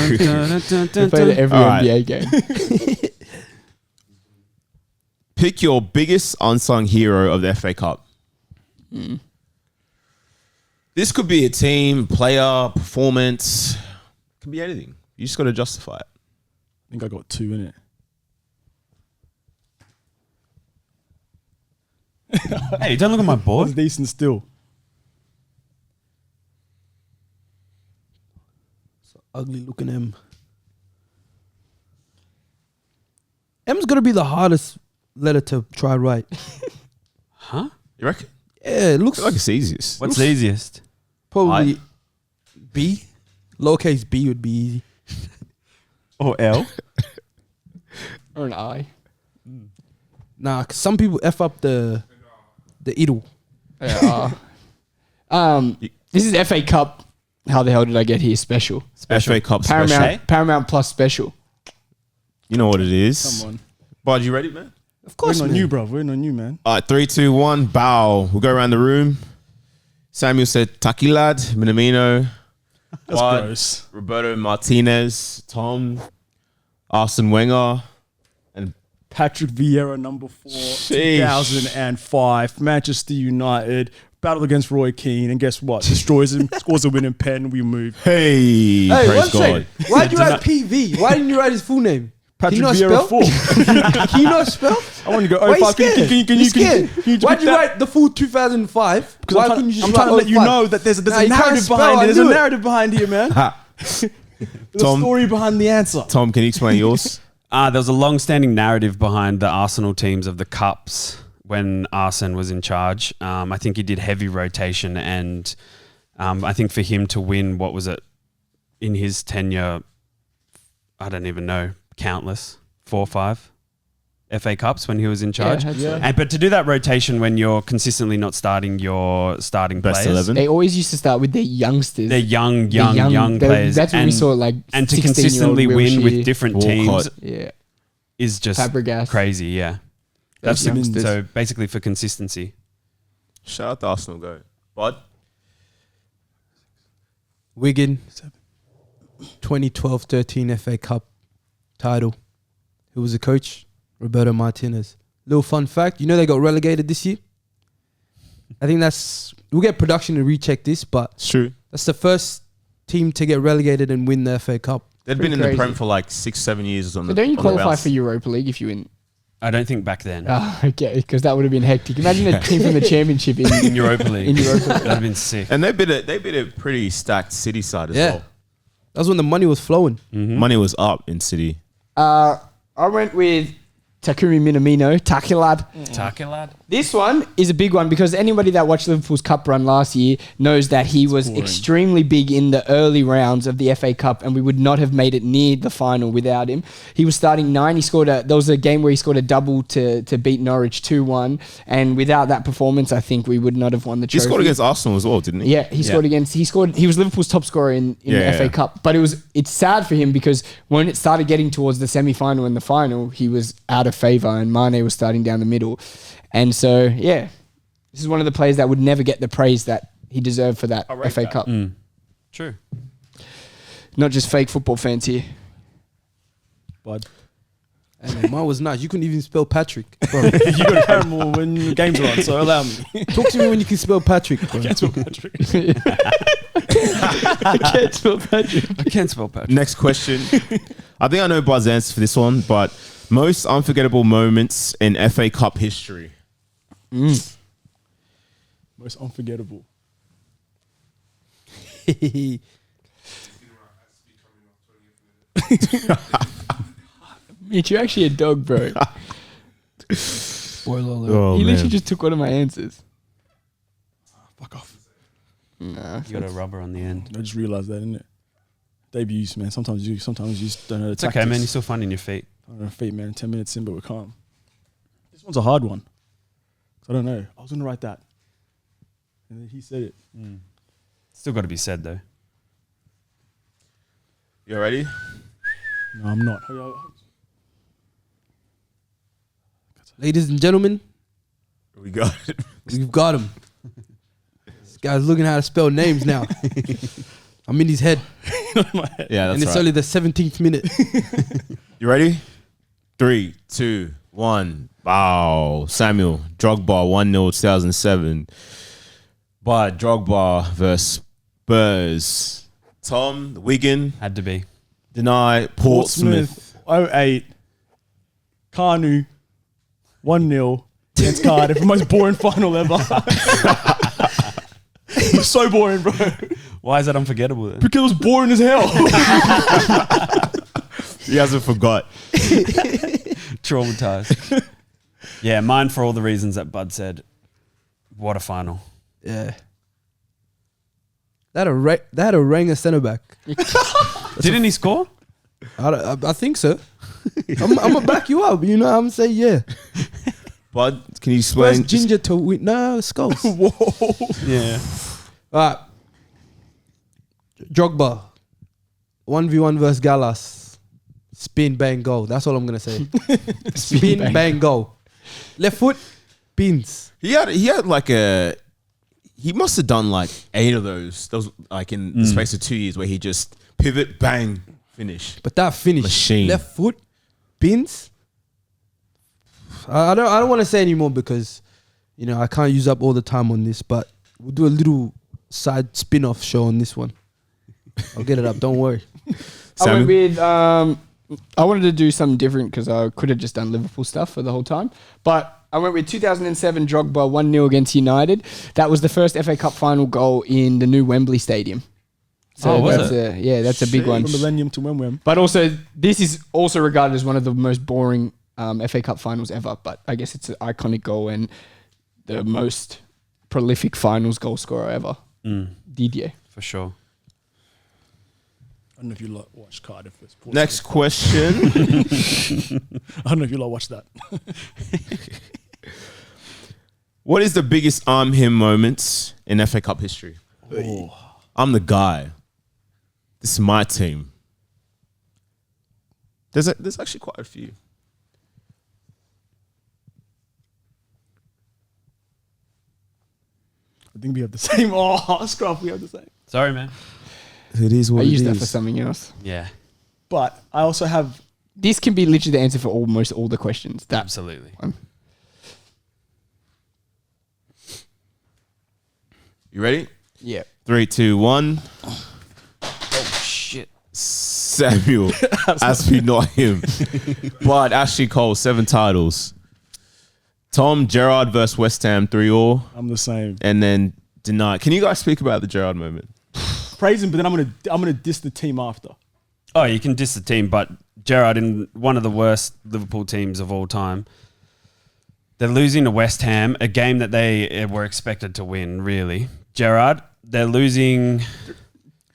We Dun, played it every All right. NBA game. Pick your biggest unsung hero of the FA Cup. This could be a team, player, performance. Could be anything. You just got to justify it. I think I got 2 in it. Hey, don't look at my That's board. decent still. Ugly looking M. M's gonna be the hardest letter to try right. Huh? You reckon? Yeah, it looks I feel like it's the easiest. What's the easiest? probably B. Lowercase b would be easy. Or L? Or an I. Nah, 'cause some people F up the idle. This is FA Cup. How the hell did I get here? Special. FA Cup special. Paramount Plus special. You know what it is. Come on. Bud, you ready, man? Of course, Waiting on man. you, bro. Waiting on you, man. All right, 3, 2, 1, bow. We'll go around the room. Samuel said Takilad, Minamino, That's Bud, gross. Roberto Martinez, Tom, Arsene Wenger, and Patrick Vieira, number 4, Sheesh. 2005, Manchester United, battle against Roy Keane, and guess what? Destroys him, scores a winning pen, we move. hey, Hey, praise one God. second. Why'd you write PV? Why didn't you write his full name? Patrick Can you Vieira, not 4. spell? Can you not spell? I want to go, Why are you 05. scared? Can You you scared? repeat Why'd you that? write the full 2005? Because Why I'm couldn't you just I'm trying to write let you 05? know that there's Nah, a you can't narrative spell, behind I it. There's knew a it. narrative behind here, man. Ha. There's Tom. a story behind the answer. Tom, can you explain yours? There was a long-standing narrative behind the Arsenal teams of the Cups when Arsene was in charge. I think he did heavy rotation, and I think for him to win, what was it, in his tenure, I don't even know, countless, 4 or 5 FA Cups when he was in charge. Yeah. But to do that rotation when you're consistently not starting your starting Best players, 11. They always used to start with their youngsters. they're young They- players. That's what we saw, like, and to 16-year-old consistently win with Wilshere. different Walcott. teams Yeah. is just Fabregas. crazy. Yeah, Those that's youngsters. so basically for consistency. Shout out to Arsenal, go. Bud? Wigan, 2012-13 FA Cup title. Who was the coach? Roberto Martinez. Little fun fact, you know they got relegated this year? I think we'll get production to recheck this, but It's true. that's the first team to get relegated and win the FA Cup. They'd Pretty been in the crazy. Prem for like 6-7 years on So the don't you on the qualify bounce. for Europa League if you win? I don't think back then Okay, because that would have been hectic. Imagine a team from the Championship in Europa League. in Europa League. That'd have been sick. And they beat a pretty stacked City side as Yeah. well. That's when the money was flowing. Money was up in City. I went with Takumi Minamino, Takilad. Takilad. This one is a big one because anybody that watched Liverpool's Cup run last year knows that he was extremely big in the early rounds of the FA Cup, and we would not have made it near the final without him. He was starting 9. There was a game where he scored a double to beat Norwich 2-1, and without that performance, I think we would not have won the He trophy. scored against Arsenal as well, didn't he? Yeah, he scored against. He was Liverpool's top scorer in the FA Cup. But it's sad for him because when it started getting towards the semi-final and the final, he was out of favour, and Mane was starting down the middle. And so, yeah, this is one of the players that would never get the praise that he deserved for that FA Cup. True. Not just fake football fans here. Bud. Hey, man, mine was nice. You couldn't even spell Patrick. Bro, You got a Paramount when the games are on, so allow me. talk to me when you can spell Patrick. Bro. That's what Patrick. I can't spell Patrick. I can't spell Patrick. Next question. I think I know Bud's answer for this one, but most unforgettable moments in FA Cup history. Most unforgettable. Mitch, you're actually a dog, bro. Spoiler alert. Oh, You man. literally just took one of my answers. Fuck off. Nah, You got a rubber on the end. I just realised that, innit? Debuts, man. Sometimes you just don't know the It's tactics. okay, man. You're still finding your feet. On our feet, man. 10 minutes in, but we're calm. This one's a hard one. I don't know. I was gonna write that, and then he said it. Still got to be said though. You ready? No, I'm not. Ladies and gentlemen, We got it. we've got him. This guy's looking how to spell names now. I'm in his head. Yeah, And that's it's right. only the 17th minute. You ready? 3, 2, 1. Wow. Samuel, Drogba, 1-0, 2007. By Drogba versus Spurs. Tom, Wigan, Had to be. Deny, Portsmouth. 08. Kanu. 1-0 against Cardiff. The most boring final ever. It was so boring, bro. Why is that unforgettable then? Because it was boring as hell. He hasn't forgot. Traumatized. Yeah, mine for all the reasons that Bud said. What a final. Yeah. That had a Ranger centre back. Didn't he score? I think so. I'm gonna back you up. You know, I'm saying yeah. Bud, can you explain? First ginger to win. No, skulls. Whoa. Yeah. All right. Drogba. 1v1 versus Gallas. Spin, bang, goal. That's all I'm going to say. Spin, bang, goal. Left foot, bins. He had like a. He must have done like 8 of those. Those like in the space of 2 years where he just pivot, bang, finish. But that finish. Machine. Left foot, bins. I don't want to say anymore because, you know, I can't use up all the time on this, but we'll do a little side spin-off show on this one. I'll get it up. Don't worry. I went with. I wanted to do something different because I could have just done Liverpool stuff for the whole time. But I went with 2007 Drogba 1-0 against United. That was the first FA Cup final goal in the new Wembley Stadium. So was that's that's a big one. From Millennium to Wem. But also, this is also regarded as one of the most boring FA Cup finals ever. But I guess it's an iconic goal and the most prolific finals goal scorer ever. Didier. For sure. I don't know if you watched Cardiff vs. Portsmouth. Next question. I don't know if you watched that. What is the biggest him moments in FA Cup history? I'm the guy. This is my team. There's actually quite a few. I think we have the same. Oh, Scruff, we have the same. Sorry, man. It is what I it used is. that for something else. Yeah, But I also have. This can be literally the answer for almost all the questions. That absolutely. one. You ready? Yeah. 3, 2, 1. Oh shit. Samuel. Aspie, not him. But Ashley Cole, 7 titles. Tom, Gerrard versus West Ham, 3-3. I'm the same. And then Deny. Can you guys speak about the Gerrard moment? Praise him, but then I'm gonna diss the team after. Oh, you can diss the team, but Gerrard in one of the worst Liverpool teams of all time. They're losing to West Ham, a game that they were expected to win, really. Gerrard, they're losing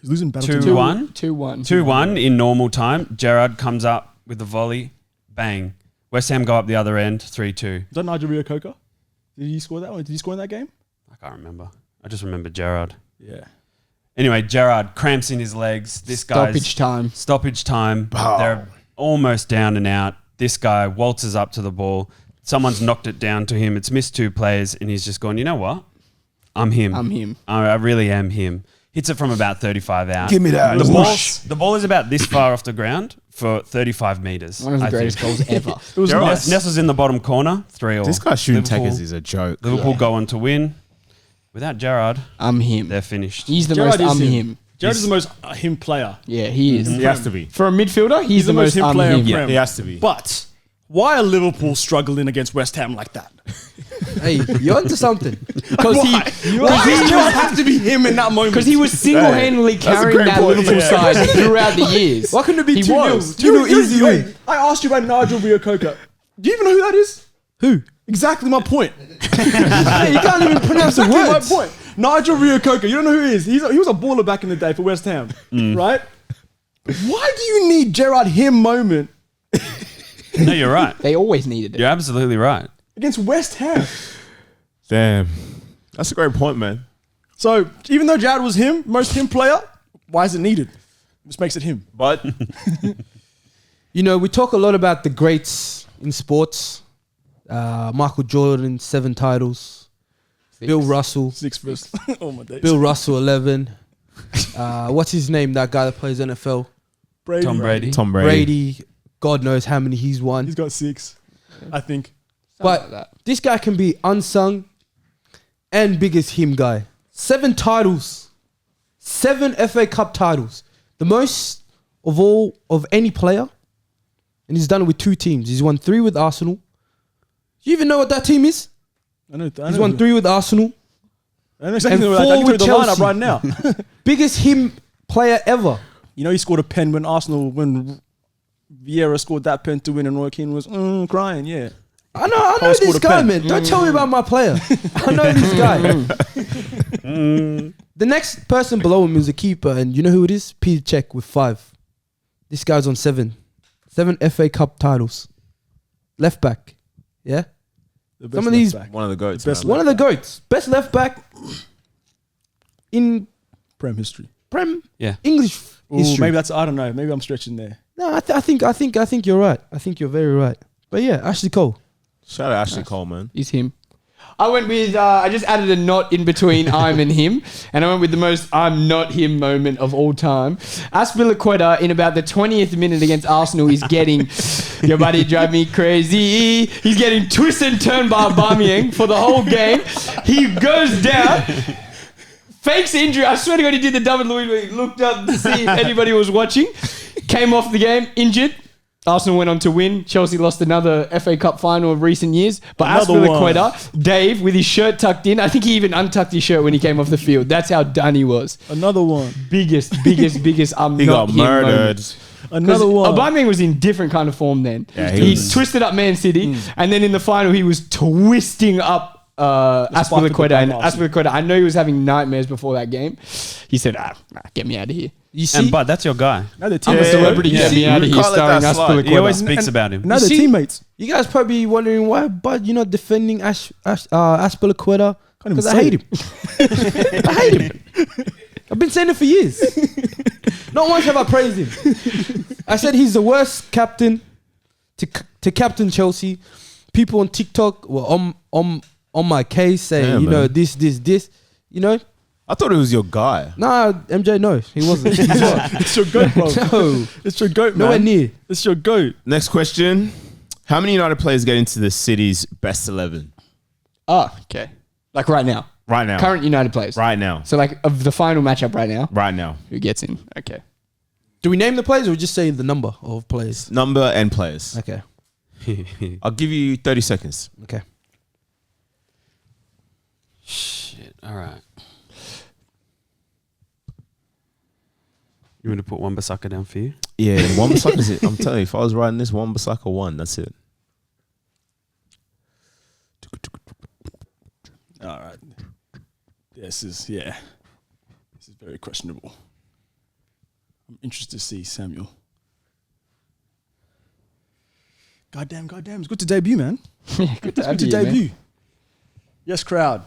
He's losing battle 2-1. 2-1. 2-1 in normal time. Gerrard comes up with the volley. Bang. West Ham go up the other end, 3-2. Is that Nigel Reo-Coker? Did he score that one? Did he score in that game? I can't remember. I just remember Gerrard. Yeah. Anyway, Gerrard cramps in his legs. This guy's Stoppage time. They're almost down and out. This guy waltzes up to the ball. Someone's knocked it down to him. It's missed 2 players, and he's just gone, you know what? I'm him. I really am him. Hits it from about 35 out. Give me that. The ball is about this far off the ground for 35 metres. One of the greatest goals ever. It was nice. Nestle's in the bottom corner, 3-3. This guy shooting Liverpool- takers is a joke. Liverpool go on to win. Without Gerrard, I'm him. they're finished. He's the Gerrard most is him. Gerrard is the most him player. Yeah, he is. He has to be. For a midfielder, he's the most him player. him. Prem. He has to be. But why are Liverpool struggling against West Ham like that? Hey, you're onto something. Because he have to be him in that moment. Because he was single-handedly carrying great that point. Liverpool Yeah. side throughout the years. Why couldn't it be He 2-0? was. 2-0 easy win. I asked you about Nigel Reo-Coker. Do you even know who that is? Who? Exactly my point. Hey, you can't even pronounce the Exactly my words. point. Nigel Reo-Coker. You don't know who he is. He was a baller back in the day for West Ham, right? Why do you need Gerard him moment No, you're right. They always needed it. You're absolutely right. against West Ham? Damn. That's a great point, man. So even though Gerard was him, most him player, why is it needed? This makes it him. But You know, we talk a lot about the greats in sports. Michael Jordan, 7 titles. Bill Russell. 6 first. Oh my days. Bill Russell, 11. What's his name? That guy that plays NFL. Brady. Tom Brady. Tom Brady. Brady. God knows how many he's won. He's got 6, I think. But like that. this guy can be unsung and biggest him guy. 7 titles. 7 FA Cup titles. The most of all of any player. And he's done it with 2 teams. He's won 3 with Arsenal. You even know what that team is? I know. He's won 3 with Arsenal. I know exactly and what I 4 can with tell you the Chelsea. lineup right now. Biggest him player ever. You know, he scored a pen when Vieira scored that pen to win, and Roy Keane was crying. Yeah, I know Cole scored this a guy, pen. man. Don't tell me about my player. I know this guy. The next person below him is a keeper, and you know who it is? Peter Cech with 5. This guy's on 7 FA Cup titles. Left back. Yeah? the Some of these- left back. one of the goats. Best man. One of the GOATs. Best left back in Prem history. Prem Yeah. English Ooh, history. maybe that's, I don't know. Maybe I'm stretching there. No, I think you're right. I think you're very right. But yeah, Ashley Cole. Shout out Ashley Cole, man. Is him. I went with, I just added a not in between I'm and him, and I went with the most I'm not him moment of all time. Aspilicueta, in about the 20th minute against Arsenal, is getting, your buddy drive me crazy. He's getting twisted and turned by Aubameyang for the whole game. He goes down, fakes injury. I swear to God, he did the David Luiz where he looked up to see if anybody was watching. Came off the game, injured. Arsenal went on to win. Chelsea lost another FA Cup final of recent years. But Another Aspilicueta, Dave, with his shirt tucked in, I think he even untucked his shirt when he came off the field. That's how done he was. Another one. Biggest, I'm He not got him murdered. moment. Another one. Aubameyang was in different kind of form then. Yeah, he was- twisted up Man City, and then in the final he was twisting up Aspilicueta. And Arsenal. Aspilicueta, I know he was having nightmares before that game. He said, get me out of here. You see? And Bud, that's your guy. Now they're I'm a teammates. celebrity. yeah. Get me out of You here. can't let Starring that slide. He always Aspilicueta. speaks about him. Now they're see- teammates. You guys probably wondering why, but you're not defending Aspilicueta Can't even because I say hate it. him. I hate him. I've been saying it for years. Not once have I praised him. I said he's the worst captain to captain Chelsea. People on TikTok were on my case saying, Yeah, you know, man. this. You know, I thought it was your guy. nah, MJ, no, he wasn't. He's not. It's your goat, bro. No, It's your goat, man. nowhere near. It's your goat. Next question. How many United players get into the City's best 11 Oh, okay. Like right now. right now? Current United players. Right now. So like of the final matchup right now, Right now. who gets in? Okay. Do we name the players or we just say the number of players? Number and players. Okay. I'll give you 30 seconds. Okay. Shit. All right. You want to put Wan-Bissaka down for you? Yeah, Wan-Bissaka's it. I'm telling you, if I was writing this, Wan-Bissaka won. That's it. All right. This is very questionable. I'm interested to see Samuel. Goddamn. It's good to debut, man. Yeah, good to It's have good to you, man. debut. Yes, crowd.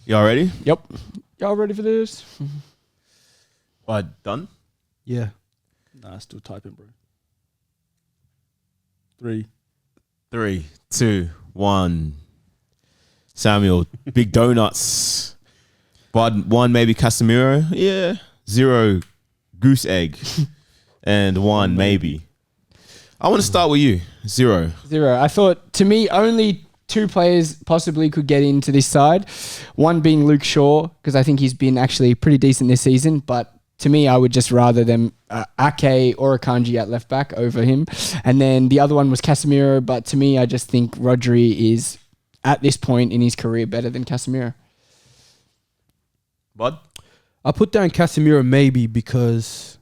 Y'all ready? Yep. Y'all ready for this? Done? Yeah. Nah, still typing, bro. 3. 3, 2, 1. Samuel, big donuts. Bud, 1 maybe Casemiro. Yeah. 0 goose egg. And 1 maybe. I want to start with you. 0. 0. I thought, to me, only 2 players possibly could get into this side. One being Luke Shaw, because I think he's been actually pretty decent this season. But to me, I would just rather them Ake or Akanji at left back over him. And then the other one was Casemiro. But to me, I just think Rodri is, at this point in his career, better than Casemiro. Bud? I put down Casemiro maybe because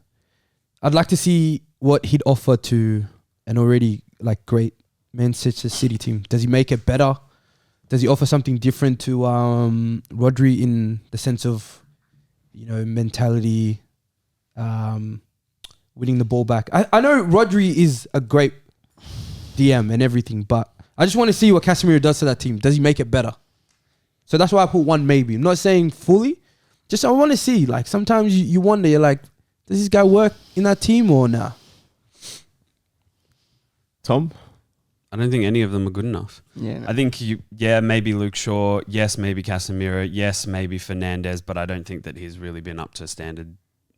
I'd like to see what he'd offer to an already like great Manchester City team. Does he make it better? Does he offer something different to Rodri in the sense of, you know, mentality, winning the ball back. I know Rodri is a great DM and everything, but I just want to see what Casemiro does to that team. Does he make it better? So that's why I put one maybe. I'm not saying fully. Just I want to see. Like sometimes you wonder, you're like, does this guy work in that team or nah? Tom? I don't think any of them are good enough. Yeah, no. I think maybe Luke Shaw, yes, maybe Casemiro, yes, maybe Fernandes, but I don't think that he's really been up to standard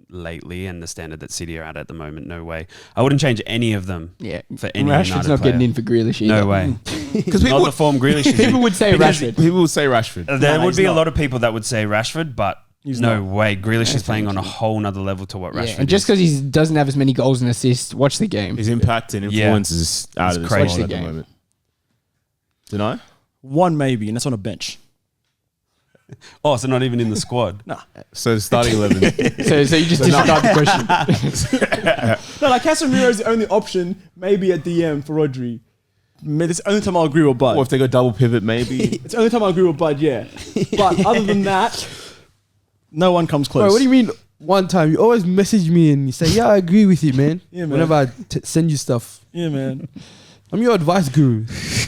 lately, and the standard that City are at the moment. No way. I wouldn't change any of them. Yeah, for any Rashford's United not player. getting in for Grealish either. No way. Because Not the form Grealish is in. People would say Rashford. People will say Rashford. There No, would he's be a not. lot of people that would say Rashford, but no way. Grealish is playing on a whole nother level to what Rashford Yeah, and just is. because he doesn't have as many goals and assists, watch the game. His impact and Yeah. influence is out It's of this crazy. world at the Game. moment. Deny? One maybe, and that's on a bench. Oh, so not even in the squad. So starting 11. So you just disregard the question. No, like Casemiro is the only option, maybe at DM for Rodri. It's the only time I'll agree with Bud. Or if they go double pivot, maybe. It's the only time I agree with Bud, yeah. But other than that, no one comes close. Bro, what do you mean? One time you always message me and you say, "Yeah, I agree with you, man." Yeah, man. Whenever I send you stuff, Yeah, man. I'm your advice guru.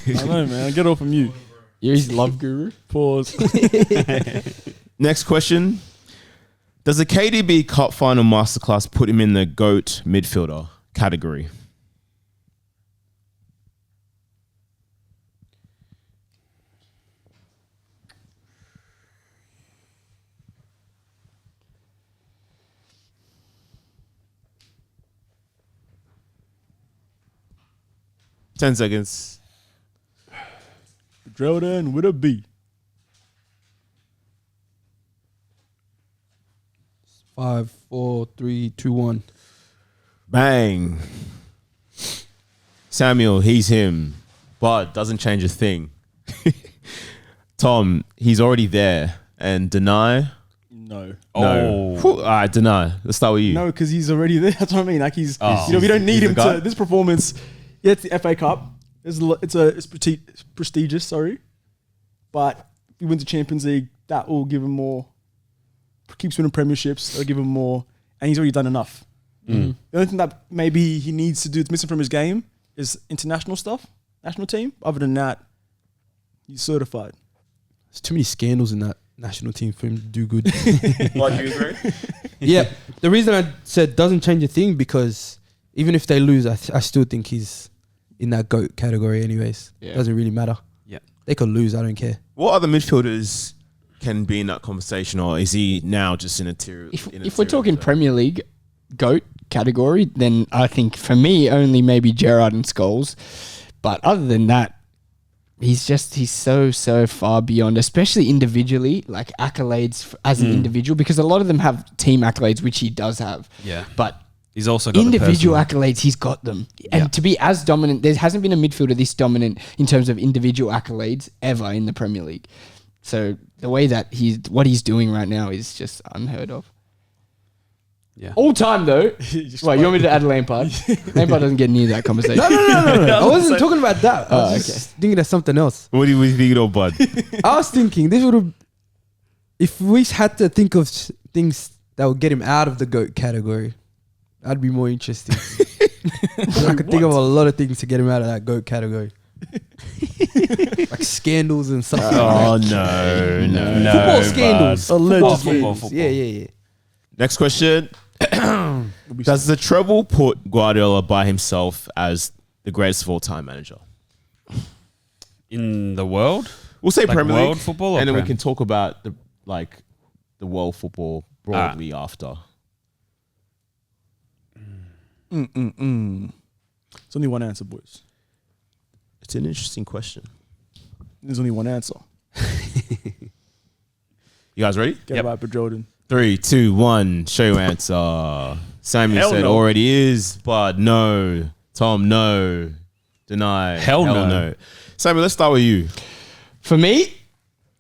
I know, man. I get all from you. You're his love guru. Pause. Next question. Does the KDB Cup final masterclass put him in the GOAT midfielder category? Ten seconds. Jordan with a B. 5, 4, 3, 2, 1. Bang. Samuel, he's him. But doesn't change a thing. Tom, he's already there. And Deny? No. No. All right, Deny. Let's start with you. No, because he's already there. That's what I mean. Like we don't need he's him the guy? to this performance. Yeah, it's the FA Cup. It's prestigious, sorry. But if he wins the Champions League, that will give him more. Keeps winning premierships, that'll give him more. And he's already done enough. The only thing that maybe he needs to do, it's missing from his game, is international stuff, national team. Other than that, he's certified. There's too many scandals in that national team for him to do good. What, do you agree? Yeah, the reason I said doesn't change a thing because even if they lose, I still think he's in that GOAT category anyways. Yeah. Doesn't really matter. Yeah. They could lose, I don't care. What other midfielders can be in that conversation, or is he now just in a tier? If we're talking Premier League GOAT category, then I think for me only maybe Gerrard and Scholes. But other than that, he's so far beyond, especially individually, like accolades as an individual, because a lot of them have team accolades, which he does have. Yeah. But He's also got individual the accolades, he's got them. And to be as dominant, there hasn't been a midfielder this dominant in terms of individual accolades ever in the Premier League. So the way that what he's doing right now is just unheard of. Yeah. All time though. Wait, you want me to add Lampard? Lampard doesn't get near that conversation. No. I wasn't talking about that. I was just thinking of something else. What do you think of Bud? I was thinking this would have, if we had to think of things that would get him out of the GOAT category, that'd be more interesting. I could think of a lot of things to get him out of that GOAT category. Like scandals and stuff. Oh, no. Football scandals. Allegedly. Football. Yeah. Next question. Does the treble put Guardiola by himself as the greatest of all time manager? in the world. We'll say Like Premier world League, football or and then we Prem? can talk about the world football broadly after. It's only one answer, boys. It's an interesting question. There's only one answer. You guys ready? Get Yep. it right, for Jordan. 3, 2, 1. Show your answer. Samuel Hell said no. already is, but no. Tom, no. Deny. Hell no. Samuel, let's start with you. For me,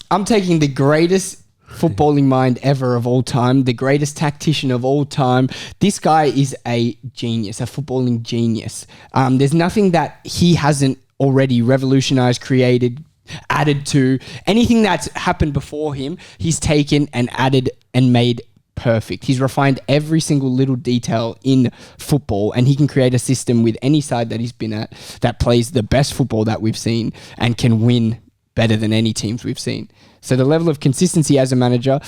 I'm taking the greatest footballing mind ever of all time, the greatest tactician of all time. This guy is a genius, a footballing genius. There's nothing that he hasn't already revolutionized, created, added to. Anything that's happened before him, he's taken and added and made perfect. He's refined every single little detail in football, and he can create a system with any side that he's been at that plays the best football that we've seen and can win better than any teams we've seen. So the level of consistency as a manager,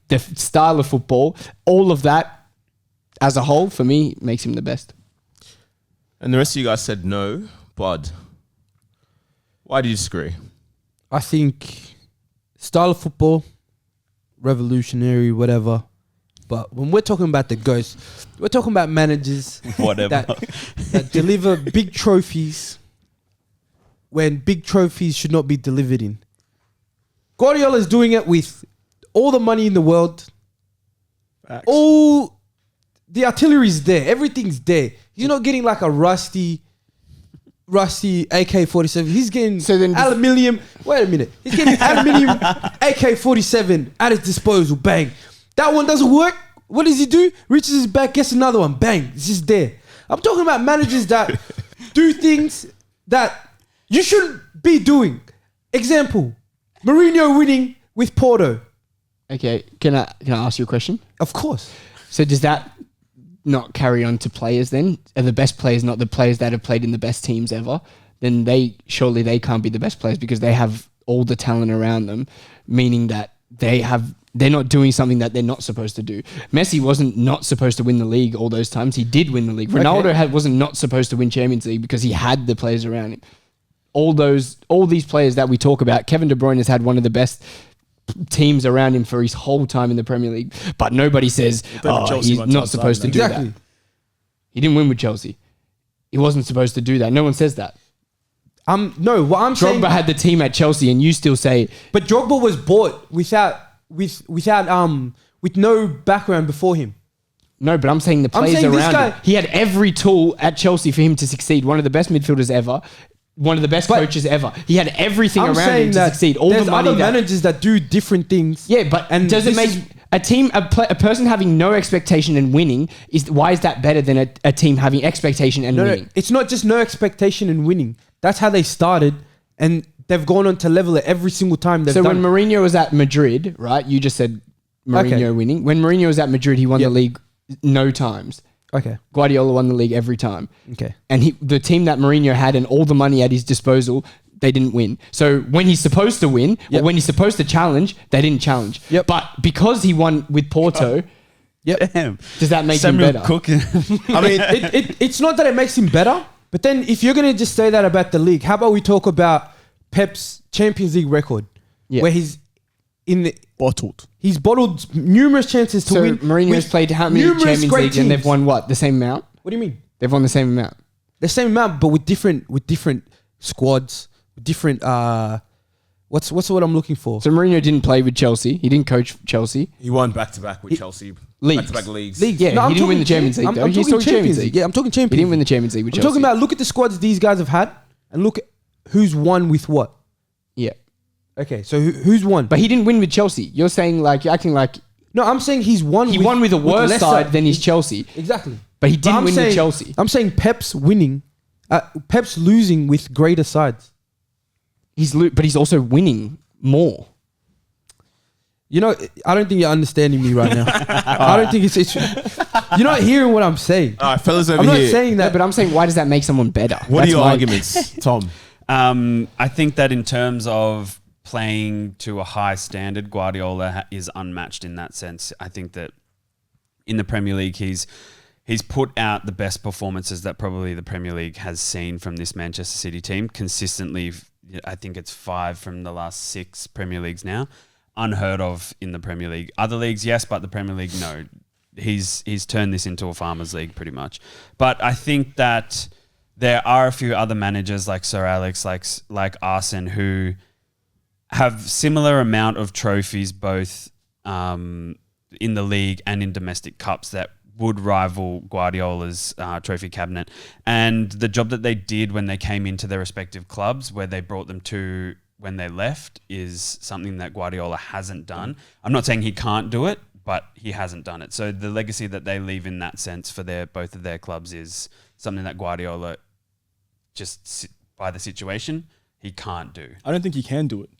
the style of football, all of that as a whole, for me, makes him the best. And the rest of you guys said no, Bud. Why do you disagree? I think style of football, revolutionary, whatever. But when we're talking about the GOATs, we're talking about managers that deliver big trophies when big trophies should not be delivered in. Guardiola is doing it with all the money in the world. Facts. All the artillery's there. Everything's there. He's not getting like a rusty AK-47. He's getting aluminium. Wait a minute. He's getting aluminium AK-47 at his disposal. Bang. That one doesn't work. What does he do? Reaches his back, gets another one. Bang. It's just there. I'm talking about managers that do things that you shouldn't be doing. Example, Mourinho winning with Porto. Okay, can I ask you a question? Of course. So does that not carry on to players then? Are the best players not the players that have played in the best teams ever? Then surely they can't be the best players because they have all the talent around them, meaning that they're not doing something that they're not supposed to do. Messi wasn't not supposed to win the league all those times. He did win the league. Ronaldo wasn't not supposed to win Champions League because he had the players around him. All these players that we talk about, Kevin De Bruyne has had one of the best teams around him for his whole time in the Premier League, but nobody says he's not supposed to do that. He didn't win with Chelsea. He wasn't supposed to do that. No one says that. No, what I'm saying, Drogba had the team at Chelsea, and you still say, but Drogba was bought with no background before him. No, but I'm saying the players around him. He had every tool at Chelsea for him to succeed. One of the best midfielders ever. One of the best coaches ever. He had everything around him to succeed. All the money. Other managers that do different things. Yeah, but does it make a person having no expectation and winning? Why is that better than a team having expectation and winning? No, it's not just no expectation and winning. That's how they started, and they've gone on to level it every single time they've done. So when Mourinho was at Madrid, right? You just said Mourinho winning. When Mourinho was at Madrid, he won the league no times. Okay. Guardiola won the league every time. Okay. And the team that Mourinho had and all the money at his disposal, they didn't win. So when he's supposed to win, or when he's supposed to challenge, they didn't challenge. Yep. But because he won with Porto, Damn. does that make Samuel him better? Cooking. I mean, it's not that it makes him better, but then if you're going to just say that about the league, how about we talk about Pep's Champions League record, where he's in the... Bottled. He's bottled numerous chances to win. So Mourinho's played how many Champions Leagues and they've won what? The same amount? What do you mean? They've won the same amount. The same amount, but with different squads, with different what's the word I'm looking for? So Mourinho didn't play with Chelsea. He didn't coach Chelsea. He won back-to-back with Chelsea. Leagues. Back-to-back leagues. Yeah, No, he didn't win the Champions League though. He's talking Champions League. Yeah, I'm talking Champions He didn't win the League. Champions League with I'm Chelsea. talking about look at the squads these guys have had and look at who's won with what. Yeah. Okay, so who's won? But he didn't win with Chelsea. You're acting like No, I'm saying he's won. he won with a worse lesser. side than his Chelsea. Exactly. But he didn't win with saying, Chelsea. I'm saying Pep's winning, Pep's losing with greater sides. But he's also winning more. You know, I don't think you're understanding me right now. I don't think it's you're not hearing what I'm saying. All right, fellas over I'm here. not saying No, that. but I'm saying, why does that make someone better? What are That's your my- arguments, Tom? I think that in terms of playing to a high standard, Guardiola is unmatched in that sense. I think that in the Premier League, he's put out the best performances that probably the Premier League has seen from this Manchester City team consistently. I think it's 5 from the last 6 Premier Leagues now. Unheard of in the Premier League. Other leagues, yes, but the Premier League, no. He's turned this into a farmers' league pretty much. But I think that there are a few other managers like Sir Alex, like Arsene, who have similar amount of trophies both in the league and in domestic cups that would rival Guardiola's trophy cabinet. And the job that they did when they came into their respective clubs, where they brought them to when they left, is something that Guardiola hasn't done. I'm not saying he can't do it, but he hasn't done it. So the legacy that they leave in that sense for both of their clubs is something that Guardiola, just by the situation, he can't do. I don't think he can do it.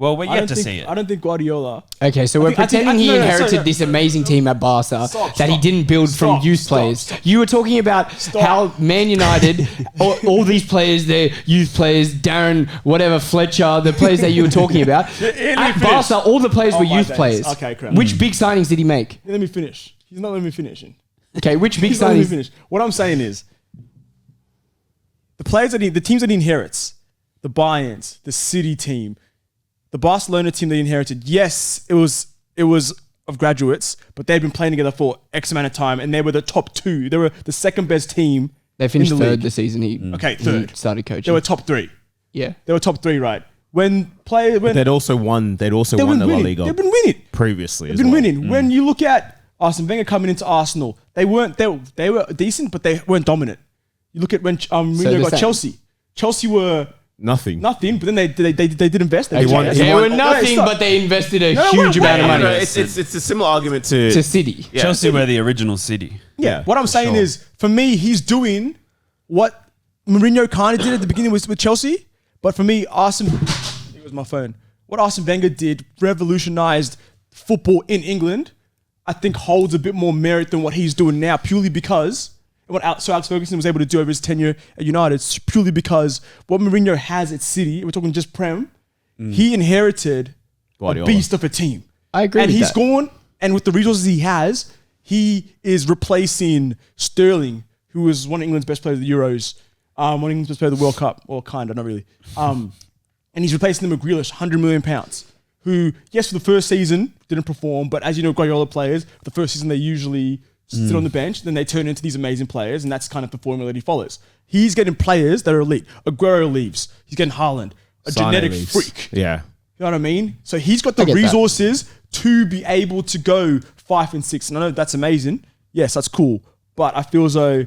Well, we're I yet don't to think- see it. I don't think Guardiola. Okay, so we're pretending he inherited this amazing team at Barca that he didn't build from youth players. You were talking about how Man United, all these players, they're youth players, Darren, whatever, Fletcher, the players that you were talking about. At Barca, all the players were my youth days. players. Okay, crap. Which big signings did he make? Let me finish. He's not letting me finish. Okay, which big He's not letting me signings? finish. What I'm saying is, the teams that he inherits, the Bayerns, the City team, the Barcelona team that he inherited, yes, it was of graduates, but they'd been playing together for X amount of time, and they were the top two. They were the second best team. They finished in the third league. the season he Third. started coaching. They were top three. Yeah. They were top three, right? When They'd also won the La winning. Liga They've been winning. previously. They've as been well. winning. When you look at Arsene Wenger coming into Arsenal, they were decent, but they weren't dominant. You look at when Mourinho got same. Chelsea. Chelsea were Nothing. nothing, but then they did invest. They won- did. he They won- were nothing, stop. but they invested a No, huge wait, amount of wait, money. It's a similar argument to To City. Yeah. Chelsea were the original City. Yeah. What I'm for saying sure. is, for me, he's doing what Mourinho kind of did at the beginning with Chelsea. But for me, it was my phone. What Arsene Wenger did revolutionized football in England. I think holds a bit more merit than what he's doing now, purely because what Sir Alex Ferguson was able to do over his tenure at United, purely because what Mourinho has at City, we're talking just Prem, he inherited Guardiola. a beast of a team. I agree And with he's that. gone, and with the resources he has, he is replacing Sterling, who was one of England's best players of the Euros, one of England's best players of the World Cup, or kind of, not really. And he's replacing them with Grealish, £100 million, who, yes, for the first season, didn't perform, but as you know, Guardiola players, the first season they usually sit on the bench, then they turn into these amazing players, and that's kind of the formula that he follows. He's getting players that are elite. Aguero leaves. He's getting Haaland, a Sane genetic leaves. freak. Yeah. You know what I mean? So he's got the get that. resources to be able to go 5 and 6. And I know that's amazing. Yes, that's cool. But I feel as though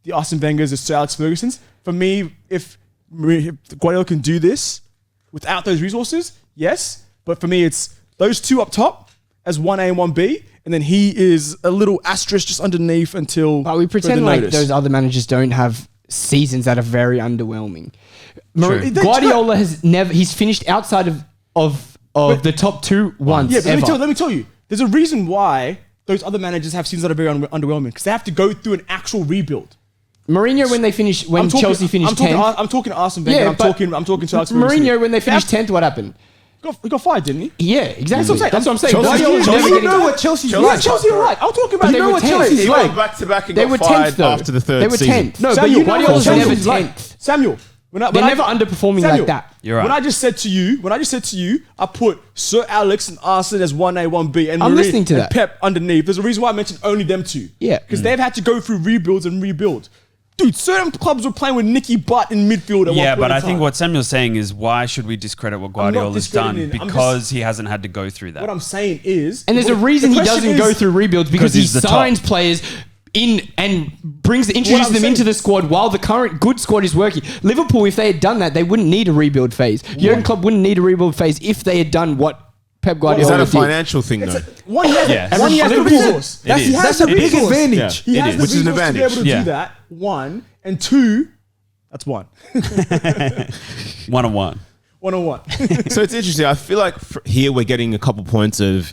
the Arsene Wenger's, the Sir Alex Ferguson's, for me, if Guardiola can do this without those resources, yes. But for me, it's those two up top as 1A and 1B. And then he is a little asterisk just underneath until. But we pretend further like notice. those other managers don't have seasons that are very underwhelming. True. Guardiola has never. He's finished outside of the top two once. Yeah, but ever. let me tell you. There's a reason why those other managers have seasons that are very underwhelming, because they have to go through an actual rebuild. Mourinho when Chelsea finished I'm talking, 10th. I'm talking Arsene Wenger. Yeah, I'm but talking to Alex Ferguson. Mourinho when they finished 10th, what happened? He got fired, didn't he? Yeah, exactly. That's what I'm saying. Guardiola's Chelsea- never you getting- know what Chelsea's Yeah, like. Chelsea are right. I'm talking about They were 10th. Chelsea. He Right. went back to back and They got were fired 10th though. after the third They were season. 10th. No, Samuel, but Guardiola's never Chelsea's right. 10th. Samuel, They're never underperforming like that. You're right. When I just said to you, I put Sir Alex and Arsene as 1A, 1B, and I'm Mourinho listening to and that. Pep underneath. There's a reason why I mentioned only them two. Yeah. Because they've had to go through rebuilds and rebuild. Dude, certain clubs were playing with Nicky Butt in midfield at one Yeah, point but in I think time. what Samuel's saying is why should we discredit what Guardiola's done? discrediting it. I'm Because he hasn't had to go through that. What I'm saying is... And there's a reason he doesn't go through rebuilds because he he's the top. signs players in and introduces I'm them saying- into the squad while the current good squad is working. Liverpool, if they had done that, they wouldn't need a rebuild phase. Jurgen Klopp wouldn't need a rebuild phase if they had done what Pep Is Guardiola that a did. financial thing, though? One, he has, Yes. one, he has the resource. It is. That's a It big is. advantage. He It has is. the Which is an resource to be advantage. able to Yeah. do that, one. And two, that's one. 1-on-1. 101. So it's interesting. I feel like here we're getting a couple points of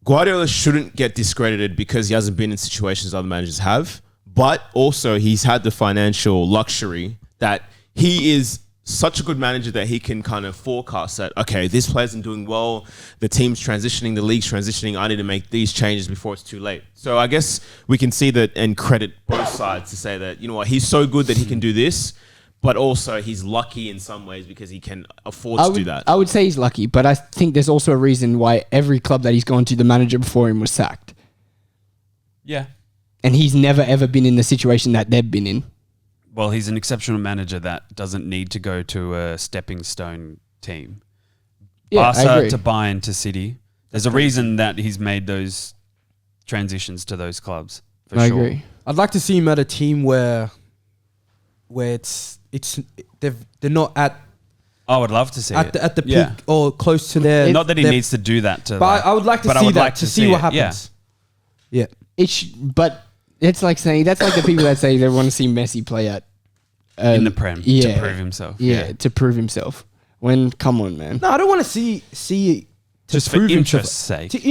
Guardiola shouldn't get discredited because he hasn't been in situations other managers have, but also he's had the financial luxury that he is such a good manager that he can kind of forecast that, okay, this player isn't doing well, the team's transitioning, the league's transitioning, I need to make these changes before it's too late. So I guess we can see that and credit both sides to say that, you know what, he's so good that he can do this, but also he's lucky in some ways because he can afford to do that. I would say he's lucky, but I think there's also a reason why every club that he's gone to, the manager before him was sacked. Yeah. And he's never ever been in the situation that they've been in. Well, he's an exceptional manager that doesn't need to go to a stepping stone team. Yeah, I Barca agree. to Bayern to City. There's a reason that he's made those transitions to those clubs. For I sure. agree. I'd like to see him at a team where they're not at I would love to see it. the peak Yeah. or close to their. Not that he their- needs to do that to. But I would like to but I see would that like to see what it, yeah. happens. Yeah. But it's like saying that's like the people that say they want to see Messi play at In the Prem yeah. to prove himself. Yeah, to prove himself. Come on, man. No, I don't want to see to Just for prove interest's himself. sake.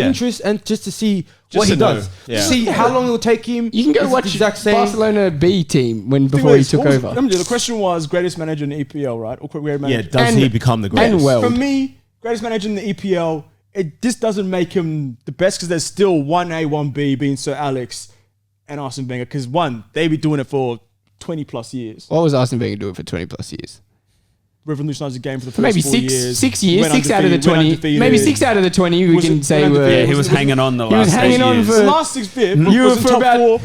Interest and just to see what to he know. does. Yeah. See how long it will take him. You can go Is it watch the exact same. Barcelona B team before Thing he is, took what was- over. The question was greatest manager in the EPL, right? Or greatest Yeah, manager. does And- he become the greatest? and well. For me, greatest manager in the EPL, this doesn't make him the best because there's still 1A, 1B being Sir Alex and Arsene Wenger. Because one, they be doing it for 20 plus years. What was Arsene Wenger doing for 20 plus years? Revolutionised the game for the first Maybe 4 six years. years, Went 6 out of the undefeated, went 20. undefeated. Maybe 6 out of the 20 we Was can it- say went were. undefeated. He was hanging on the He was last hanging 8 on years. for- The last 6 bit You was were in for top about- 4.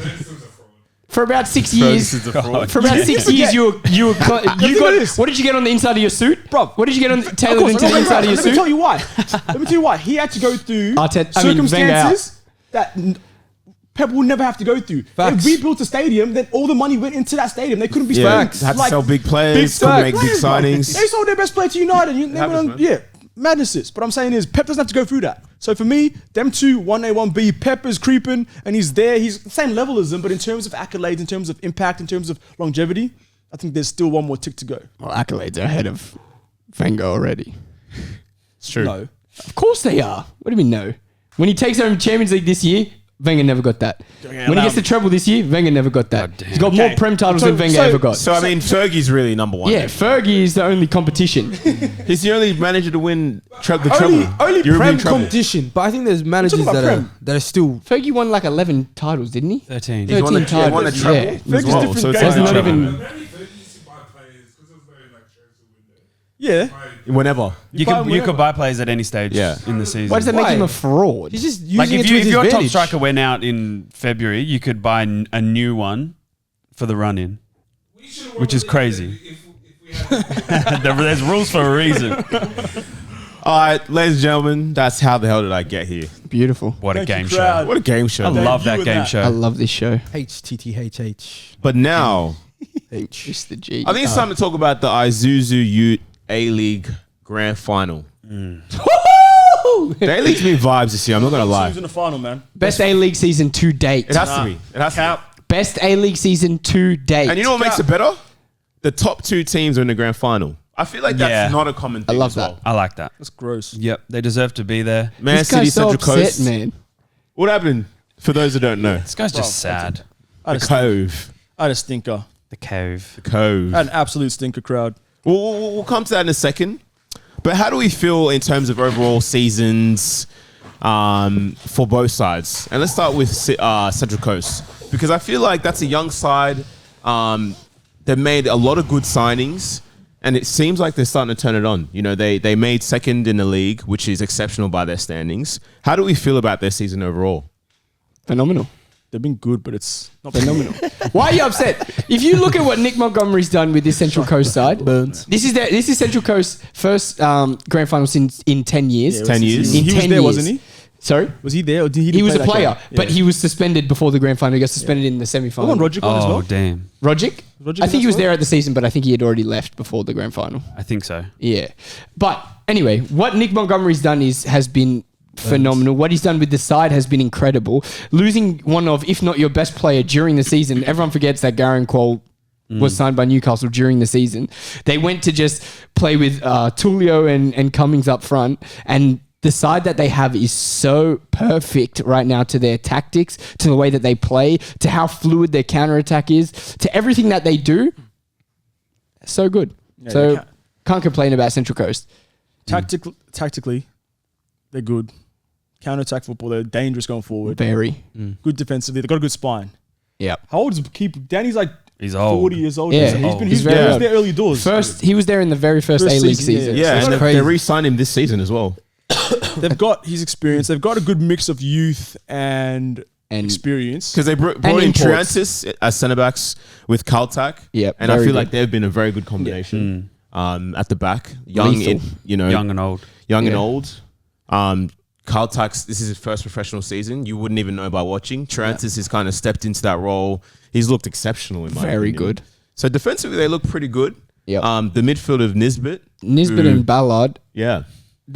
For about 6 years. God. For about 6 years, you got. this. What did you get on the inside of your suit, Bro. What did you get on Of tailored course, into the okay, inside of your Let me suit? tell you why. Let me tell you why. He had to go through Wenger circumstances that Pep will never have to go through. Facts. They rebuilt the stadium, then all the money went into that stadium. They couldn't be Yeah, spending had to sell big players, couldn't make big players, bro. signings. They sold their best player to United. They happens, went on, man. yeah, madnesses. But I'm saying is Pep doesn't have to go through that. So for me, them two, 1A, 1B, Pep is creeping and he's there. He's the same level as them, but in terms of accolades, in terms of impact, in terms of longevity, I think there's still one more tick to go. Well, accolades are ahead of Wenger already. It's true. No. Of course they are. What do we know? When he takes home Champions League this year, Wenger never got that. When he gets the treble this year, Wenger never got that. He's got more Okay. Prem titles So- than Wenger so- ever got. So I mean, Fergie's really number one. Yeah, Fergie is the only competition. He's the only manager to win the treble. only European Prem treble. competition, but I think there's managers about that are Prem. still. Fergie won like 11 titles, didn't he? 13. He's won the, 13 he won the titles, treble yeah. as Fergie's well. different So it's game. like a Not treble. even- Yeah. Whenever. You buy could him you could whenever. buy players at any stage Yeah. in the season. Why does that make Why? him a fraud? He's just using Like it if to his your top advantage. striker went out in February, you could buy a new one for the run in, which is crazy. There's rules for a reason. All right, ladies and gentlemen, that's how the hell did I get here? Beautiful. What a Thank you, game crowd. show! What a game show. I love you that with game that. I show. love this show. HTTHH. But now, Just the G. I think it's time to talk about the Isuzu Ute A-League Grand Final. The A-League's been vibes this year, I'm not going to lie. Who's in the final, man? Best A-League season to date. It has to be. It has to Best A-League season to date. be. And you know what makes it better? The top 2 teams are in the grand final. I feel like that's Yeah. not a common thing. I love as well. that. I like that. That's gross. Yep, they deserve to be there. Man this City, guy's so Central upset, Coast. man. What happened? For those that don't know, This guy's just sad. I the had, Cove. I had a stinker. The cove. The Cove. I had an absolute stinker, crowd. We'll come to that in a second. But how do we feel in terms of overall seasons for both sides? And let's start with Central Coast. Because I feel like that's a young side. They've made a lot of good signings. And it seems like they're starting to turn it on. You know, they made second in the league, which is exceptional by their standings. How do we feel about their season overall? Phenomenal. They've been good, but it's not Phenomenal. Why are you upset? If you look at what Nick Montgomery's done with this Central Coast side, this is Central Coast's first grand final since in 10 years. 10 years. In He was 10 there, years. wasn't he? Sorry? Was he there or did He was play a that player, game? but Yeah. he was suspended before the grand final. He got suspended in the semi-final. Wasn't Rogic on as Oh well? damn! Rogic? Rogic I think he was as well? there at the season, but I think he had already left before the grand final. I think so. Yeah. But anyway, what Nick Montgomery's done has been phenomenal. What he's done with the side has been incredible. Losing one of, if not your best player during the season, everyone forgets that Garen Cole was signed by Newcastle during the season. They went to just play with Tulio and Cummings up front, and the side that they have is so perfect right now to their tactics, to the way that they play, to how fluid their counter-attack is, to everything that they do. So good. Yeah, So they can't complain about Central Coast. Tactically, they're good. Counter-attack football, they're dangerous going forward. Very. Good defensively, they've got a good spine. Yeah. How old is keeper? Danny's like He's old. 40 years old. Yeah. He's Old. been He's he's very there old. early doors. He was there in the very first First A-League season, season. yeah. Yeah, So and that's they crazy. re-signed him this season as well. They've got his experience. They've got a good mix of youth and And experience. Because they brought in imports. Triantis as centre backs with Kaltak. Yep, and I very feel good. like they've been a very good combination at the back. Young, Lethal. Young and old. young and Yeah. old. Kaltak's, this is his first professional season. You wouldn't even know by watching. Triantis has kind of stepped into that role. He's looked exceptional in my very opinion. good. So defensively, they look pretty good. Yep. The midfield of Nisbet. Nisbet and Ballard. Yeah.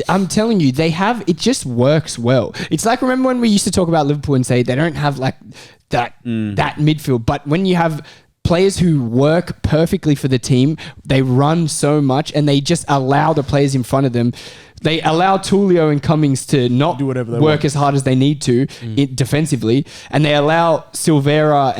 I'm telling you, it just works well. It's like, remember when we used to talk about Liverpool and say they don't have like that midfield, but when you have players who work perfectly for the team. They run so much and they just allow the players in front of them. They allow Tulio and Cummings to not Do whatever they work want. as hard as they need to defensively, and they allow Silvera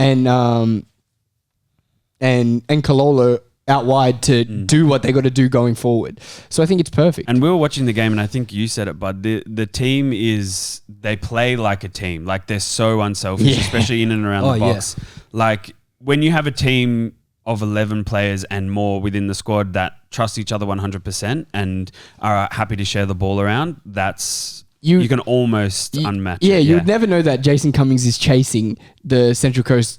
and Kalolo out wide to do what they got to do going forward. So I think it's perfect. And we were watching the game, and I think you said it, but the team is, they play like a team. Like, they're so unselfish, especially in and around the box. Like, when you have a team of 11 players and more within the squad that trust each other 100% and are happy to share the ball around, that's... You can almost unmatch it. Yeah, you'd never know that Jason Cummings is chasing the Central Coast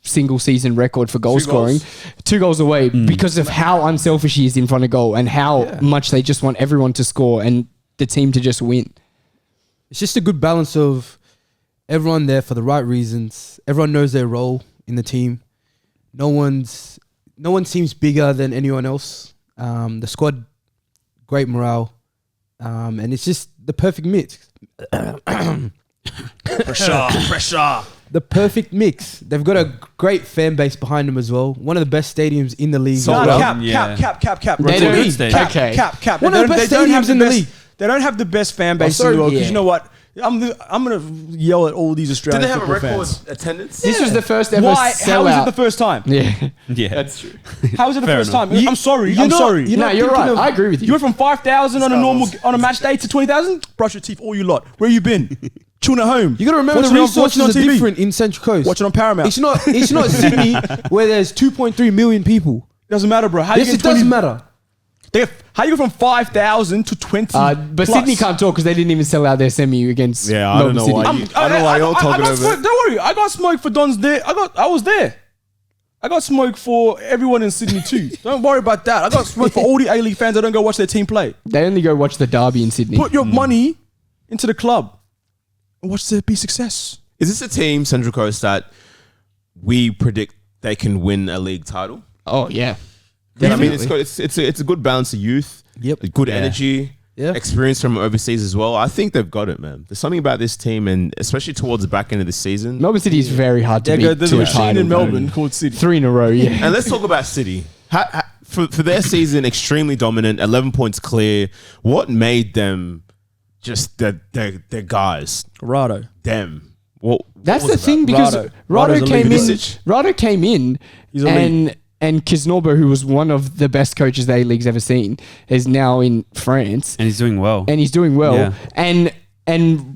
single season record for goal scoring 2 goals away because of how unselfish he is in front of goal and how much they just want everyone to score and the team to just win. It's just a good balance of everyone there for the right reasons. Everyone knows their role in the team. No one seems bigger than anyone else. The squad, great morale, and it's just the perfect mix. Pressure. The perfect mix. They've got a great fan base behind them as well. One of the best stadiums in the league. No, as well. cap. They It's a don't good need- stadium. Okay. Cap. One of the best stadiums in the league. They don't have the best fan base in sorry. the world because Yeah. you know what? I'm gonna yell at all these Australian football fans. attendance? This was the first ever Why? How is it sellout. the first time? Yeah. Yeah. That's true. How is it the Fair first enough. time? I'm sorry. I'm sorry. No, you're right. I agree with You you. went from 5,000 on a match day to 20,000. Brush your teeth, all you lot. Where you been? Chilling at home. You got to remember Watching the it on- resources watching are it on TV. different in Central Coast. Watching on Paramount. It's not Sydney where there's 2.3 million people. Doesn't matter, bro. How Yes, you it get 20 doesn't matter. How you go from 5,000 to 20? But plus? Sydney can't talk because they didn't even sell out their semi against Yeah, I don't Melbourne know City. why you- I don't know why you're talking got over smoke, it. don't worry, I got smoke for Don's there. I was there. I got smoke for everyone in Sydney too. Don't worry about that. I got smoke for all the A-League fans that don't go watch their team play. They only go watch the derby in Sydney. Put your money into the club and watch there be success. Is this a team, Central Coast, that we predict they can win a league title? Oh, yeah. I mean, Definitely. it's a good balance of youth, Yep. good energy, Yeah. experience from overseas as well. I think they've got it, man. There's something about this team, and especially towards the back end of the season. Melbourne City is very hard to beat. There's to a a machine title, in though. Melbourne called City. 3 in a row, yeah. And let's talk about City. For their season, extremely dominant, 11 points clear. What made them just their guys? Rado. Them. What That's was the it thing about? because Rado's Rado a came in. Visic. Rado came in, He's a and Kisnorbo, who was one of the best coaches the A-League's ever seen, is now in France, And he's doing well. and he's doing well. Yeah.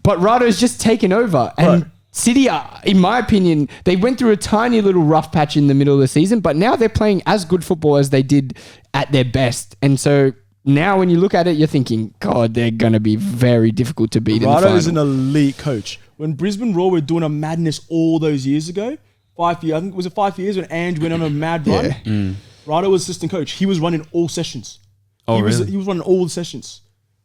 But Rado's just taken over, and Right. City, in my opinion, they went through a tiny little rough patch in the middle of the season, but now they're playing as good football as they did at their best, and so. Now, when you look at it, you're thinking, God, they're going to be very difficult to beat in the Rado final. is an elite coach. When Brisbane Roar were doing a madness all those years ago, 5 years, I think was it 5 years when Ange went on a mad run? Rado was assistant coach. He was running all sessions. Oh, he was really? running all the sessions.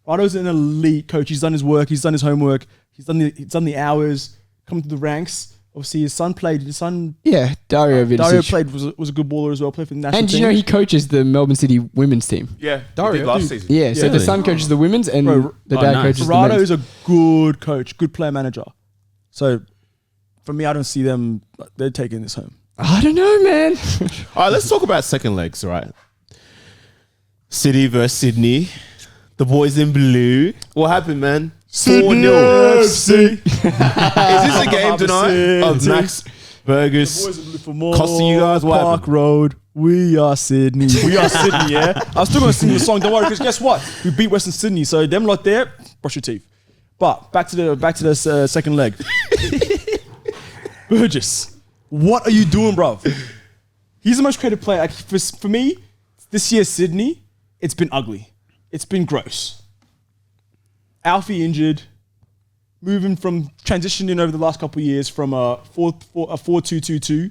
Rado's an elite coach. He's done his work. He's done his homework. He's done the hours. Come through the ranks. Obviously, his son played. His son Yeah, Dario Dario Vidicic. played was a good baller as well. Played for the national And do team. you know he coaches the Melbourne City women's team? Yeah, Dario, he did last dude. season. Yeah, so the son coaches the women's and Bro, the oh, dad nice. coaches the Rado men's. is a good coach, good player manager. So, for me, I don't see them. They're taking this home. I don't know, man. All right, let's talk about second legs, all right? City versus Sydney. The boys in blue. What happened, man? 4-0. Is this a game tonight of Max Burgers costing you guys what Park happened? Road. We are Sydney. We are Sydney, yeah? I'm still going to sing the song, don't worry, because guess what? We beat Western Sydney, so them lot there, brush your teeth. But back to the second leg. Burgess, what are you doing, bro? He's the most creative player. Like, for me, this year, Sydney, it's been ugly. It's been gross. Alfie injured. Moving from transitioning over the last couple of years from a 4-2-2-2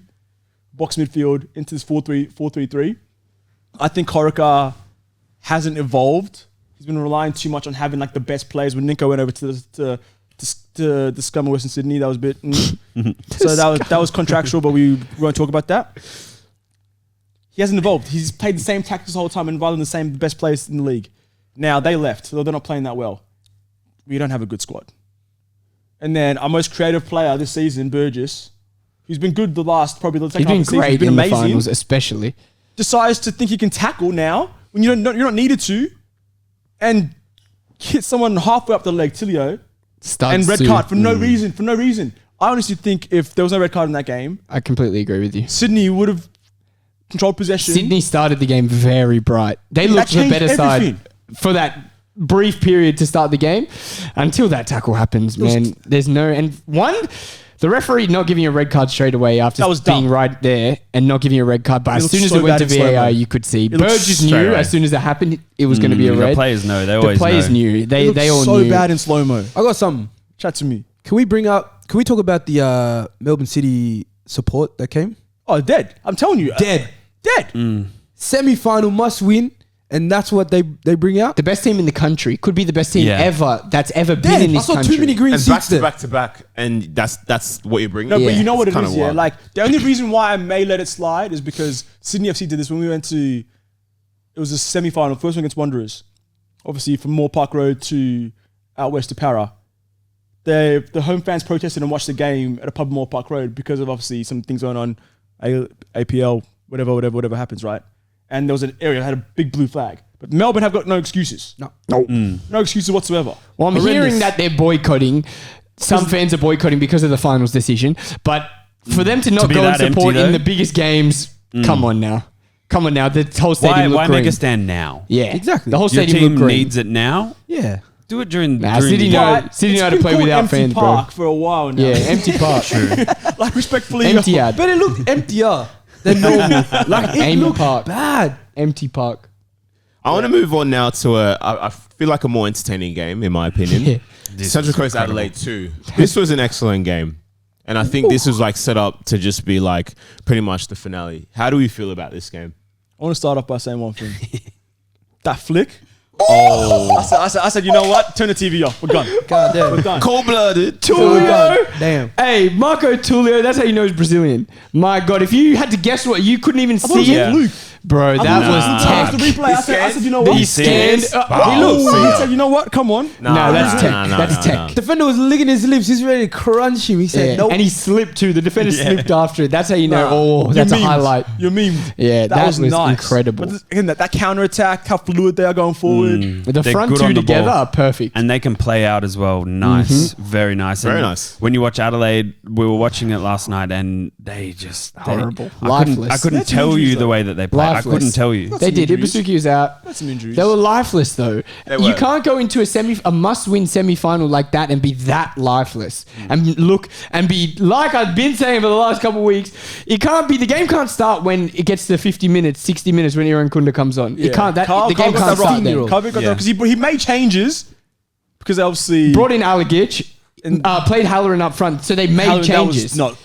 box midfield into this 4-3-3. I think Corica hasn't evolved. He's been relying too much on having like the best players. When Nico went over to the scum of Western Sydney, that was a bit. So that was contractual, but we won't talk about that. He hasn't evolved. He's played the same tactics the whole time and rather than the best players in the league. Now they left, so they're not playing that well. We don't have a good squad. And then our most creative player this season, Burgess, who's been good the last probably the second He's been half of the season, great he's been in amazing, the finals, especially. decides to think he can tackle now when you're not needed to, and hit someone halfway up the leg, Tilio, and red card for no reason. For no reason. I honestly think if there was no red card in that game, I completely agree with you. Sydney would have controlled possession. Sydney started the game very bright. They looked the changed better everything. side for that brief period to start the game. Until that tackle happens, man, there's no... And the referee not giving you a red card straight away after That was being dumb. right there and not giving you a red card. But as looked soon as so it went bad to in slow-mo. VAR, you could see. looked Burgess straight knew away. as soon as it happened, it was going to be a The red. players know. They The always players know. knew. They all so knew. bad in slow-mo. I got something. Chat to me. Can we talk about the Melbourne City support that came? Oh, dead. I'm telling you. Dead. Semi-final must win, and that's what they bring out. The best team in the country. Could be the best team Yeah. ever that's ever been Dead. in I this saw country. too many green And back seats to there. back to back, and that's what you're bringing. No, up. but you know what it It's kinda is, yeah? wild. Like, the only reason why I may let it slide is because Sydney FC did this when we went to... It was a semi-final, first one against Wanderers. Obviously, from Moore Park Road to out west to Para. The home fans protested and watched the game at a pub in Moore Park Road because of, obviously, some things going on, APL, whatever happens, right? And there was an area that had a big blue flag. But Melbourne have got no excuses. No. No excuses whatsoever. Well, I'm Horrendous. hearing that they're boycotting. Some fans are boycotting because of the finals decision. But for them to not be go and that empty, support in though? the biggest games, come on now. Come on now. The whole stadium Why looked make green. a stand now? Yeah, Exactly. The whole Your stadium team looked green. needs it now. Yeah. Do it during. Nah, during City the- know- But Sydney it's know how to been play called without empty fans, bro. park for a while now. Yeah, empty park. Like, respectfully. Empty ad. But it looked emptier than normal. Like, it Amy looked Park. bad. Empty park. I want to move on now to I feel like a more entertaining game, in my opinion. Yeah. This Central was Coast incredible. Adelaide 2. This was an excellent game. And I think this was like set up to just be like pretty much the finale. How do we feel about this game? I want to start off by saying one thing. That flick. Oh. I said, you know what? Turn the TV off. We're done. God damn. We're done. Cold-blooded. Tulio. Damn. Hey, Marco Tulio. That's how you know he's Brazilian. My God, if you had to guess what, you couldn't even thought it see was it. Luke. Bro, that I was watched the tech. replay. I said, you know what? He scanned. He I said, you know what? Come on. No, that's tech. That's tech. Defender was licking his lips. He's ready to crunch him. He said, Yeah. nope. And he slipped too. The defender slipped after it. That's how you know. Nah. Oh, You're that's a memed. highlight. You're memed. Yeah, that was nice. incredible. But again, that counter attack, how fluid they are going forward. The They're front good two on the together ball. are perfect. And they can play out as well. Nice. Very nice. Very And nice. When you watch Adelaide, we were watching it last night and they just... Horrible. I couldn't Lifeless. tell injuries, you the though. way that they played. I Lifeless. couldn't tell you. They did. injuries. Ibusuki was out. That's some injuries. They were lifeless though. They You were. can't go into a must-win semi-final like that and be that lifeless and look and be like I've been saying for the last couple of weeks. It can't be. The game can't start when it gets to 50 minutes, 60 minutes when Aaron Kunda comes on. It can't. The game got can't that start right. then. Carl got that Yeah. because he made changes because they obviously Brought in Alagic, played Halloran up front, so they made Halloran, that was changes. not.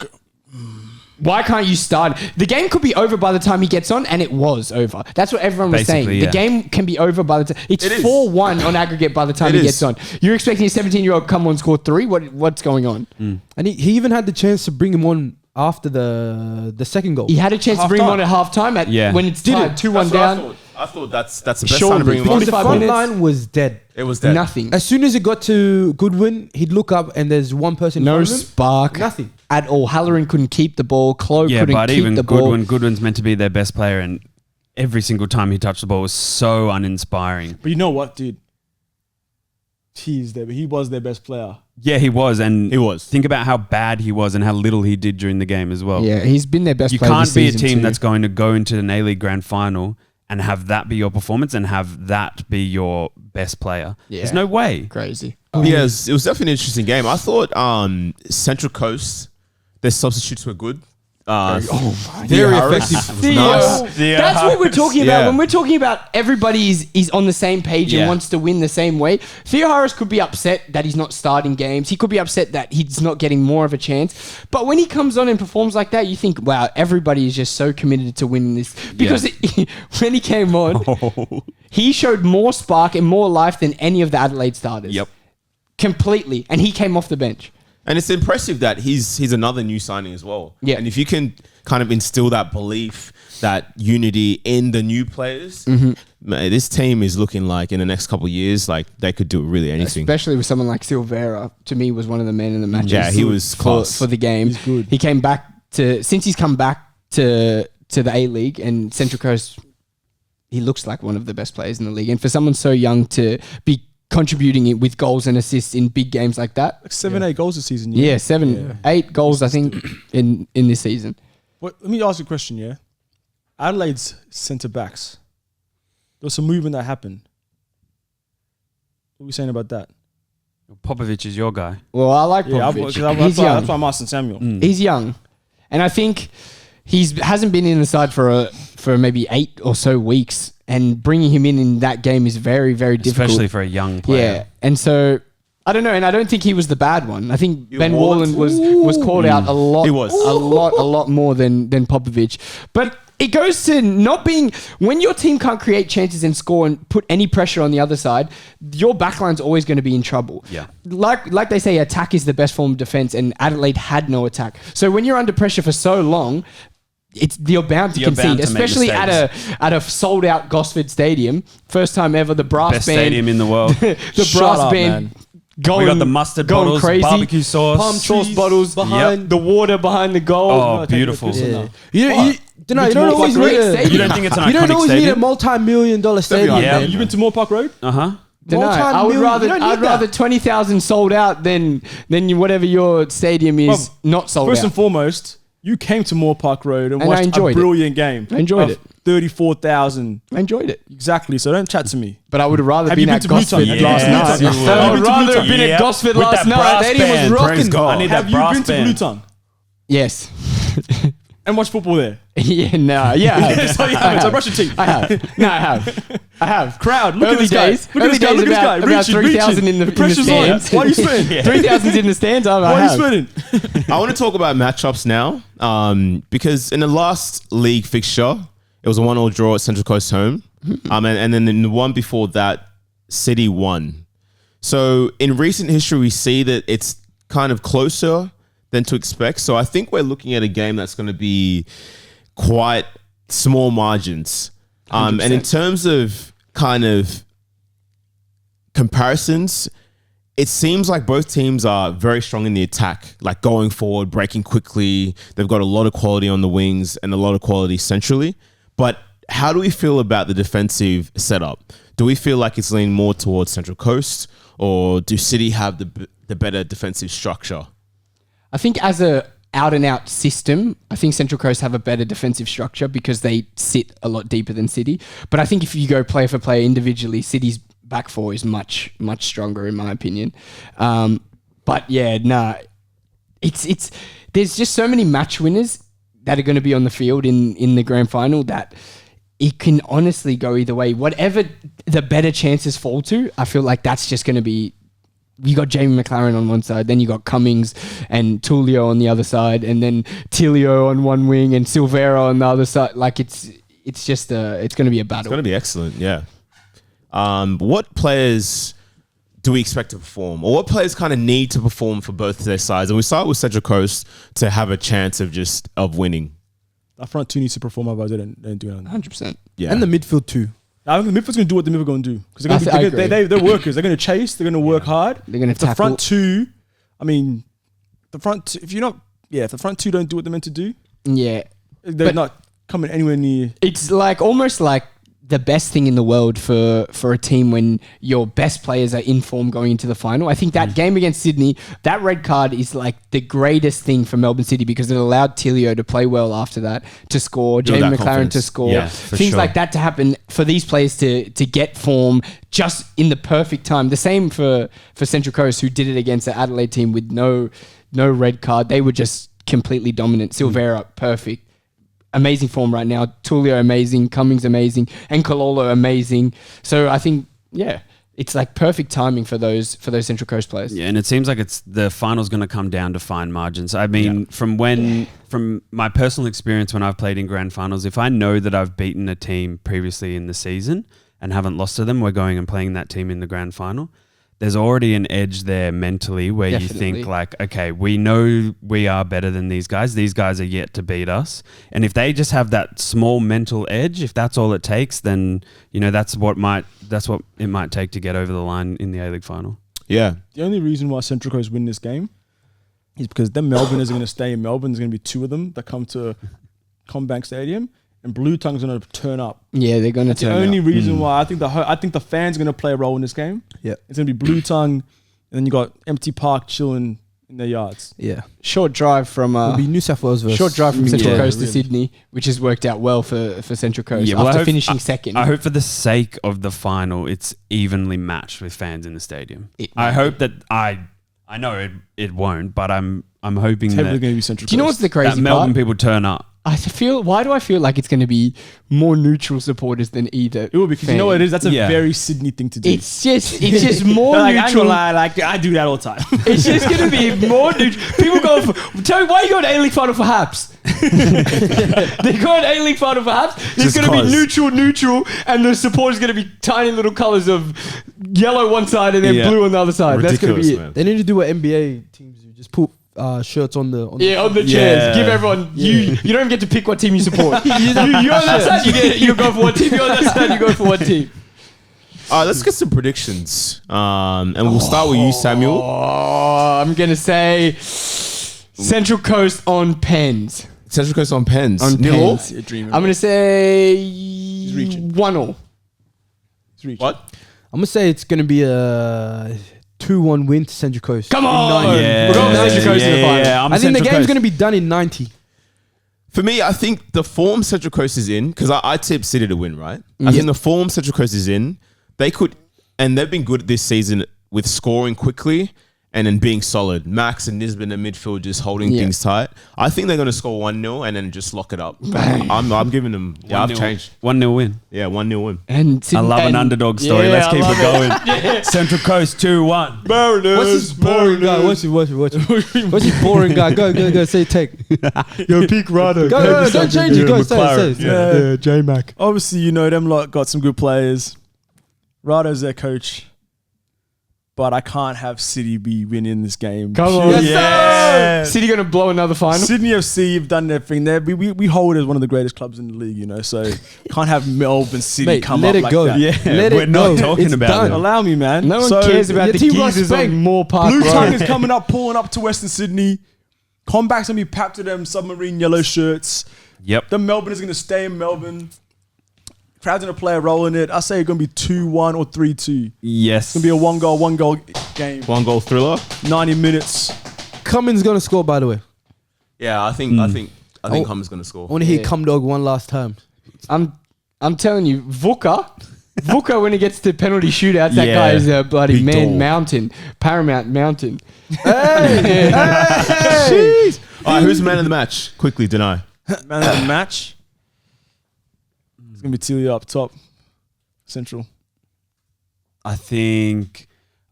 Why can't you start? The game could be over by the time he gets on, and it was over. That's what everyone was saying. Basically, The yeah. game can be over by the time. It's It is. 4-1 on aggregate by the time It he is. gets on. You're expecting a 17-year-old come on score 3? What's going on? And he even had the chance to bring him on after the second goal. He had a chance to bring him on at halftime when it's Did tied it? 2-1 down. I thought that's the best Surely. time to bring him on. Because the 45 front minutes. line was dead. It was dead. Nothing. As soon as it got to Goodwin, he'd look up and there's one person in No front of him. spark. Nothing. At all. Halloran couldn't keep the ball. Chloe Yeah, couldn't but keep even the ball. Goodwin's meant to be their best player and every single time he touched the ball was so uninspiring. But you know what, dude? He was their best player. Yeah, he was. And He was. think about how bad he was and how little he did during the game as well. Yeah, he's been their best You player can't this be a season team too. that's going to go into an A-League Grand Final and have that be your performance and have that be your best player. Yeah. There's no way. crazy. Yes, it was definitely an interesting game. I thought Central Coast, their substitutes were good. Very Harris effective. was Theo, nice. that's what we're talking about. Yeah. When we're talking about everybody is on the same page and Yeah. wants to win the same way, Theo Harris could be upset that he's not starting games. He could be upset that he's not getting more of a chance. But when he comes on and performs like that, you think, wow, everybody is just so committed to winning this. Because when he came on, he showed more spark and more life than any of the Adelaide starters. Yep. Completely. And he came off the bench. And it's impressive that he's another new signing as well. Yeah. And if you can kind of instill that belief, that unity in the new players, man, this team is looking like in the next couple of years, like they could do really anything. Especially with someone like Silvera, to me was one of the men in the matches. Yeah, he was for, class. for the game. He's good. He came back since he's come back to the A-League and Central Coast, he looks like one of the best players in the league. And for someone so young to be contributing it with goals and assists in big games like that. Like 8 goals this season. Yeah, 8 goals, I think, in this season. But let me ask you a question, yeah? Adelaide's centre-backs. There was some movement that happened. What are we saying about that? Popovic is your guy. Well, I like Yeah, Popovic. He's young. that's why I'm asking Samuel. He's young. And I think hasn't been in the side for maybe 8 or so weeks. And bringing him in that game is very, very difficult. Especially for a young player. Yeah. And so, I don't know. And I don't think he was the bad one. I think Ben Wallen was called out a lot. He was. A lot more than Popovic. But it goes to not being... When your team can't create chances and score and put any pressure on the other side, your backline's always going to be in trouble. Yeah. Like they say, attack is the best form of defense, and Adelaide had no attack. So when you're under pressure for so long... You're bound to concede, especially at a sold out Gosford Stadium. First time ever, the brass Best band, stadium in the world. the brass band going, we got the mustard going bottles, crazy, barbecue sauce, palm sauce bottles behind the water behind the goal. Oh, beautiful. Yeah. You don't always need a. You don't think it's an You don't iconic always need a stadium? multi-million-dollar stadium. Yeah. man. You've been to Moore Park Road? Uh-huh. Dunno, I'd rather 20,000 sold out than whatever your stadium is not sold First out. and foremost, you came to Moore Park Road and And I watched a enjoyed it. brilliant game. I enjoyed of it. 34,000. I enjoyed it. Exactly. So don't chat to me. But I would have rather Have been you been at to Blue Gosford Tongue? last Yeah. night. You were. I Have would you been to rather Blue have been Tongue? at Gosford With last that night. brass That was band. rocking. Praise God. I need Have that you brass been to band. Blue Tongue Yes. and watched football there? Yeah, no. Yeah, I have. So you haven't. So brush your teeth. I have. No, I have. Crowd, look at Early this guy. days. Look at Early this guy. days Look at this guy. about Reaching, 3,000 in the pressure's stands. on. Why are you sweating? 3,000's in the stands. Why are you I have. sweating? I want to talk about matchups now because in the last league fixture, it was a 1-1 draw at Central Coast home. And then in the one before that, City won. So in recent history, we see that it's kind of closer than to expect. So I think we're looking at a game that's going to be quite small margins. And in terms of kind of comparisons, it seems like both teams are very strong in the attack, like going forward, breaking quickly. They've got a lot of quality on the wings and a lot of quality centrally. But how do we feel about the defensive setup? Do we feel like it's leaning more towards Central Coast, or do City have the better defensive structure? I think as a out-and-out system, I think Central Coast have a better defensive structure because they sit a lot deeper than City. But I think if you go player for player individually, City's back four is much stronger in my opinion. But yeah, it's there's just so many match winners that are going to be on the field in the grand final that it can honestly go either way. Whatever the better chances fall to, I feel like that's just going to be. You got Jamie McLaren on one side, then you got Cummings and Tulio on the other side, and then Tilio on one wing and Silvera on the other side. Like it's just it's going to be a battle. It's going to be excellent, yeah. What players do we expect to perform, or what players kind of need to perform for both their sides? And we start with Central Coast to have a chance of winning. That front two needs to perform, otherwise they don't do anything. 100%. Yeah, And the midfield too. I think the midfield's going to do what the midfield going to do because I agree. they're workers. They're going to chase. They're going to work hard. They're going to The tackle. front two, I mean, the front. If the front two don't do what they're meant to do, Yeah. they're But- not coming anywhere near. It's like almost like the best thing in the world for a team when your best players are in form going into the final. I think that game against Sydney, that red card is like the greatest thing for Melbourne City because it allowed Tilio to play well after that, to score, Build Jamie that McLaren confidence. to score, Yeah, for things sure. like that to happen for these players to get form just in the perfect time. The same for Central Coast, who did it against the Adelaide team with no red card. They were just completely dominant. Silvera, perfect. Amazing form right now. Tulio amazing, Cummings amazing, and Kololo amazing. So I think, yeah, it's like perfect timing for those Central Coast players. Yeah, and it seems like the final's going to come down to fine margins. I mean, from my personal experience when I've played in grand finals, if I know that I've beaten a team previously in the season and haven't lost to them, we're going and playing that team in the grand final. There's already an edge there mentally where Definitely. you think like, okay, we know we are better than these guys. These guys are yet to beat us. And if they just have that small mental edge, if that's all it takes, then, that's what it might take to get over the line in the A-League final. yeah. The only reason why Central Coast win this game is because them Melbourneers are going to stay in Melbourne. There's going to be 2 of them that come to Combank Stadium, and Blue Tongue's going to turn up. Yeah, they're going to turn up. The only reason why I think the fans are going to play a role in this game. Yeah. It's going to be Blue Tongue, and then you got Empty Park chilling in their yards. Yeah. Short drive from It'll be New South Wales versus short drive from Central Coast to really. Sydney, which has worked out well for Central Coast Yeah, well, after I hope- finishing second. I hope for the sake of the final, it's evenly matched with fans in the stadium. I hope that I know it won't, but I'm hoping It's heavily that, going to be Central Coast. Do you know what's the that crazy Melbourne part? people turn up. Why do I feel like it's going to be more neutral supporters than either? It will, because you know what it is? That's a Yeah. very Sydney thing to do. It's just more Like, I ain't neutral. gonna lie, like, I do that all the time. It's just going to be more neutral. People go for... Tell me, why are you going A-League final for Haps? They're going A-League final for Haps. It's Just going to be cause. neutral, and the support is going to be tiny little colours of yellow one side and then Yeah. blue on the other side. That's going to Ridiculous, be it. man. They need to do what NBA teams do. Just put shirts on the Yeah, on the chairs. Yeah. Give everyone... You don't even get to pick what team you support. You're on that side, you go for one team. You're on that side, you go for one team. All right, let's get some predictions. And we'll start with you, Samuel. Oh, I'm going to say Central Coast on pens. Central Coast on pens. On Nil all? pens. You're dreaming. I'm going to say reaching. 1-1. It's reaching. What? I'm gonna say it's gonna be a 2-1 win to Central Coast. Come on! Yeah. We're going Central Coast in the final. I'm I think the Central game's Coast. gonna be done in 90. For me, I think the form Central Coast is in, because I tipped City to win, right? I think the form Central Coast is in, they could, and they've been good this season with scoring quickly and then being solid. Max and Nisbet in midfield just holding things tight. I think they're going to score 1-0 and then just lock it up. I'm giving them, I've 1-0 changed. 1-0 win. Yeah, 1-0 win. And I love an underdog story. Yeah, Let's I keep love it going. Central Coast 2-1. Mariners. What's this boring guy? What's this boring guy? Go, say take. Yo, peak rider. Go, don't change it. Go, say it. Yeah. J-Mac. Obviously, you know them lot got some good players. Rado's their coach. But I can't have City be winning this game. Come on. Yes. City going to blow another final? Sydney FC have done their thing there. We hold it as one of the greatest clubs in the league, you know. So can't have Melbourne City Mate, come let up it like go. that. Yeah, Let we're it not go. talking It's about done. it. Allow me, man. No one So, cares about your the team got geezers on spanked. Moore Park Blue Tongue Road. is coming up, pulling up to Western Sydney. Comback's gonna be packed with them submarine yellow shirts. Yep. The Melbourne is gonna stay in Melbourne. Crowd's gonna play a role in it. I say it's gonna be 2-1 or 3-2. Yes. It's gonna be a one goal game. 1-goal thriller. 90 minutes. Cummins gonna score, by the way. Yeah, I think Hummer's going to score. I want to hear Cum Dog one last time. I'm telling you, Vuka, when he gets to penalty shootouts, that Yeah. guy is a bloody Big man dog. mountain. Paramount Mountain. Hey! All right, who's man of the match? Quickly, deny. Man of the match. It's gonna be Telia up top. Central. I think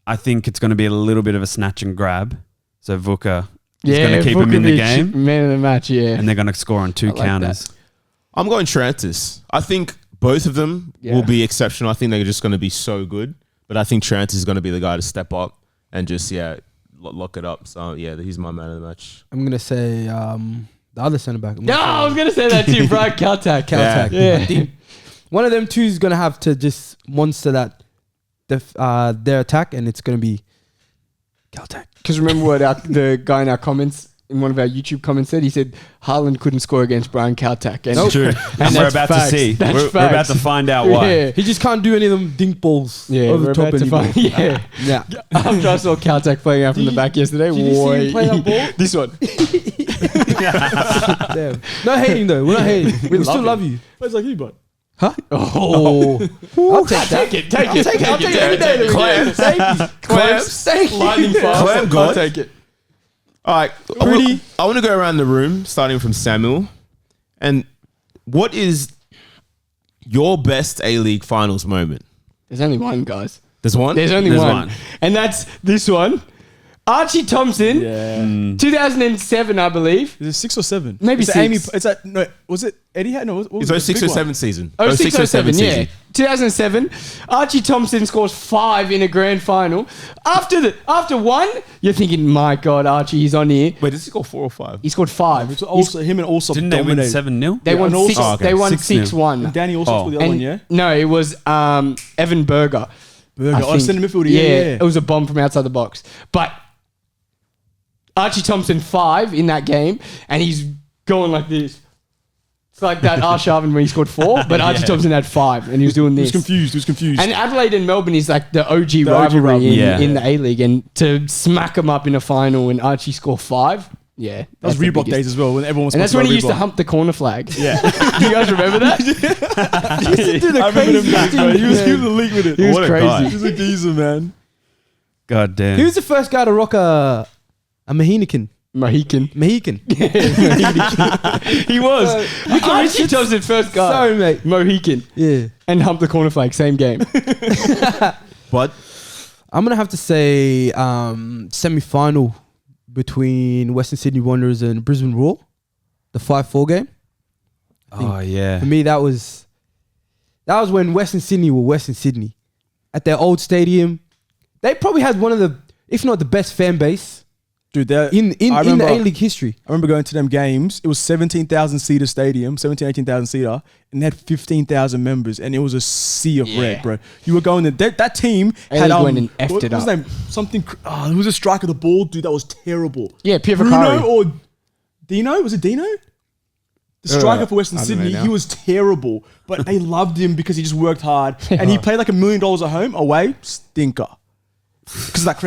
it's going to be a little bit of a snatch and grab. So Vuka is going to keep him in the Vukovic, game, Man of the match, yeah. and they're going to score on 2 like counters. I'm going Trantis. I think both of them Yeah. will be exceptional. I think they're just going to be so good. But I think Trantis is going to be the guy to step up and just, lock it up. So, he's my man of the match. I'm gonna say the other centre back. No, I was going to say that too, Brian Caltac. Caltac. Yeah. I think one of them two is gonna have to just monster that their attack, and it's gonna be Caltac. Because remember what the guy in our comments, in one of our YouTube comments said? He said Haaland couldn't score against Brian Caltac. And True. And we're that's about facts. to see. That's We're about facts. to find out why. Yeah. He just can't do any of them dink balls over we're the top about to anymore. find, yeah. Yeah. After I saw Caltac playing out from the back yesterday, did you see him play that ball? This one. Damn. No hating though. We're not hating. We still love you. Plays like you, but. Oh, I'll take that. take it. I'll take it every day. Clams. Clams. Lightning fast. Clam God. I'll take it. All right. I want to go around the room, starting from Samuel. And what is your best A-League finals moment? There's only one, guys. There's one? There's only There's one. one. And that's this one. Archie Thompson, Yeah. 2007, I believe. Is it 6 or 7? Maybe Is it 6. Is that no? Was it Eddie had no? What was It's the 06 big or one? 7 season. 06, 07, yeah. season. 2007. Archie Thompson scores 5 in a grand final. After one, you're thinking, my God, Archie, he's on here. Wait, does he score 4 or 5? He scored 5. It's also him and Allsop Didn't they win dominated. 7-0? They Yeah, won and 6. also- They won 6-0. 6-1. And Danny also scored the other And one, yeah. no, it was Evan Berger. Burger. I Oh, think. centre midfielder. Yeah, Yeah. it was a bomb from outside the box. But Archie Thompson 5 in that game, and he's going like this. It's like that Arshavin when he scored 4, but Archie Thompson had 5, and he was doing this. He was confused. And Adelaide and Melbourne is like the OG rivalry in the A-League, and to smack them up in a final and Archie score 5, that was Reebok days as well when everyone was. And that's when he used to hump the corner flag. Yeah, do you guys remember that? I remember him days, bro. He was elite with it. He was crazy. He was a geezer, man. God damn. He was the first guy to rock a Mohican. Mohican. He was. Archie Thompson, first guy. Sorry, mate. Mohican. Yeah. And hump the corner flag, same game. But I'm going to have to say semi-final between Western Sydney Wanderers and Brisbane Roar, the 5-4 game. Oh, yeah. For me, that was when Western Sydney were Western Sydney. At their old stadium, they probably had one of the, if not the best fan base, dude. In the A-League history. I remember going to them games. It was 17,000 seater stadium, 18,000 seater, and they had 15,000 members, and it was a sea of red, bro. You were going there. That team had went and effed it up. What was his name? Something. Who was a striker? The ball, dude. That was terrible. Yeah, Bruno Piavacari. or Dino? Was it Dino? The striker for Western Sydney, he was terrible, but they loved him because he just worked hard, and he played like $1 million at home. Away, stinker. Because of that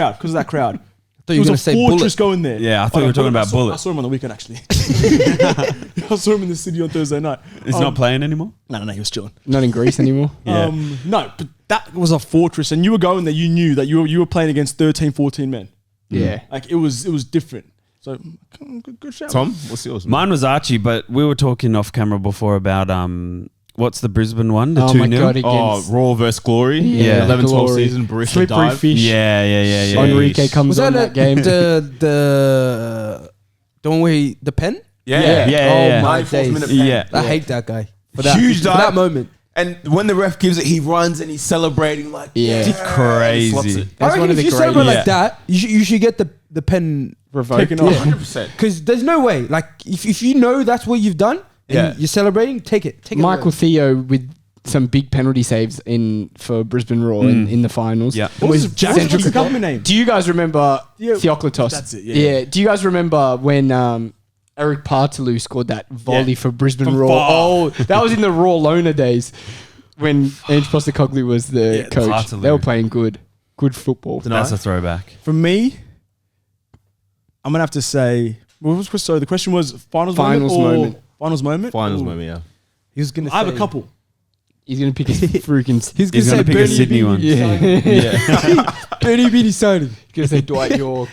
crowd. It was a fortress going there. Yeah, I thought you were talking about Bullet. I saw him on the weekend, actually. I saw him in the city on Thursday night. He's not playing anymore? No, he was chilling. Not in Greece anymore. Yeah. No, but that was a fortress, and you were going there, you knew that you were playing against 13, 14 men. Yeah. Like, it was different. So, good shout. Tom, what's yours? Mine was Archie, but we were talking off camera before about what's the Brisbane one? The 2-0? my God, against Raw versus Glory. Yeah. 11-12 Glory. season, Barista Slippery dive. fish. Yeah. Enrique comes Was on that that game. the one where the pen? Yeah. Oh my 94th days. minute pen. Yeah. I hate that guy. For that, Huge for dive. that moment. And when the ref gives it, he runs and he's celebrating like Crazy. Slots it. I reckon if you celebrate Yeah. like that, you should get the pen Revoked. Taken off. 100%. because there's no way. Like if you know that's what you've done and you're celebrating, take it. Michael Theo with some big penalty saves for Brisbane Roar in the finals. Yeah. What was Central his government name? Do you guys remember Theoklitos? That's it, yeah. Do you guys remember when Eric Partaloo scored that volley for Brisbane From Roar? far. Oh, that was in the Raw Loner days when Ange Postecoglou was the coach. Partaloo. They were playing good football. That's a throwback. For me, I'm going to have to say, the question was finals moment. Finals moment? Finals Ooh. moment, yeah. He was gonna. I have a couple. He's going to pick his freaking... He's He's gonna going to say pick a Bernie Sydney one. Yeah. Bernie Beanie signing. He's going to say Dwight York.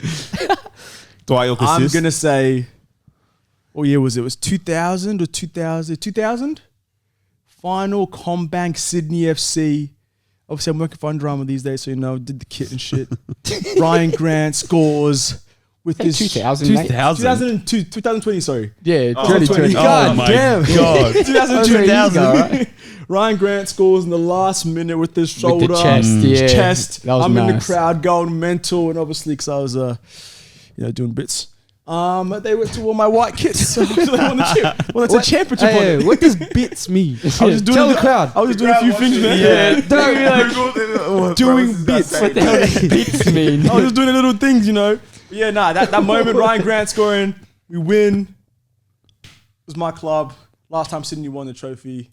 Dwight York I'm assist. going to say, what year was it? It was 2000 or 2000? 2000? Final Combank Sydney FC. Obviously, I'm working for Under Armour these days, so did the kit and shit. Ryan Grant scores with this 2000, mate. 2002, 2020, sorry. Yeah, 2020. God damn. 2002. Ryan Grant scores in the last minute with his shoulder, With the chest, yeah. chest. That was I'm in the nice. crowd going mental, and obviously because I was, doing bits. They went to all my white kits. So they won the chip. Well, that's a championship on Hey, it. what does bits mean? I was just doing Tell the crowd. I was just doing a few things, man. Doing bits. What the hell does bits mean? I was just doing little things, But yeah, that moment, Ryan Grant scoring, we win. It was my club. Last time Sydney won the trophy.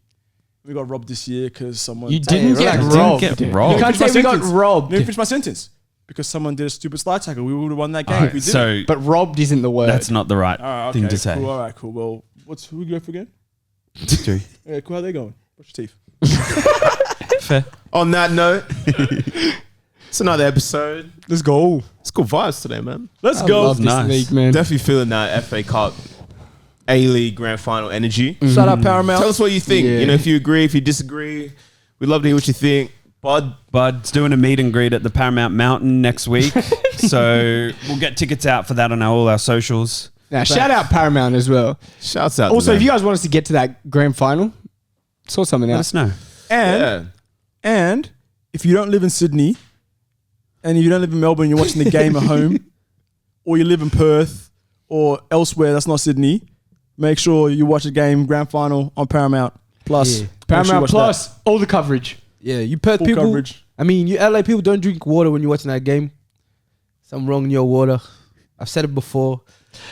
We got robbed this year because someone... You didn't get relax. robbed. Didn't get You robbed. can't say we got Let me robbed. finish my sentence. Because someone did a stupid slide tackle. We would have won that game if we didn't. So But robbed isn't the word. that's not the right All right, thing okay, to say. Cool, all right, cool. Well, who we go for again? Victory. Yeah, cool. How they going? Brush your teeth. Fair. On that note, it's another episode. Let's go. It's good vibes today, man. Let's I go. love this Nice. league, man. Definitely feeling that FA Cup A-League Grand Final energy. Shout out Paramount. Tell us what you think. Yeah. If you agree, if you disagree. We'd love to hear what you think. Bud's doing a meet and greet at the Paramount Mountain next week. So we'll get tickets out for that on all our socials. Now, shout out Paramount as well. Shouts out Also, to if them. you guys want us to get to that grand final, sort something Let out. us know. And if you don't live in Sydney and you don't live in Melbourne, you're watching the game at home, or you live in Perth or elsewhere that's not Sydney, make sure you watch the game grand final on Paramount Plus. Yeah. Make sure you Paramount watch Plus, all the coverage. Yeah, you Perth Full people. coverage. I mean, you LA people don't drink water when you're watching that game. Something wrong in your water. I've said it before.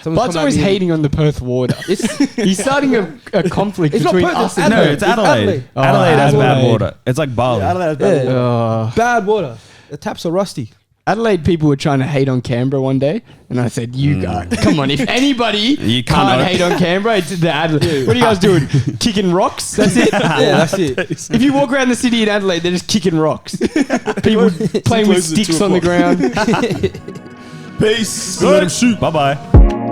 Someone's Bud's come at always me and- hating on the Perth water. He's starting a conflict It's not between Perth, us it's and No, Adelaide. it's Adelaide. Oh, Adelaide has bad Adelaide. water. It's like Bali. Adelaide has bad Yeah. water. Bad water. The taps are rusty. Adelaide people were trying to hate on Canberra one day, and I said, "You guys, come on! If anybody You can't can't. hate on Canberra, it's the Adelaide. What are you guys doing? Kicking rocks? That's it. Yeah, that's it. If you walk around the city in Adelaide, they're just kicking rocks. People playing with close to sticks 2 on the ground. Peace. Let him shoot. Bye bye.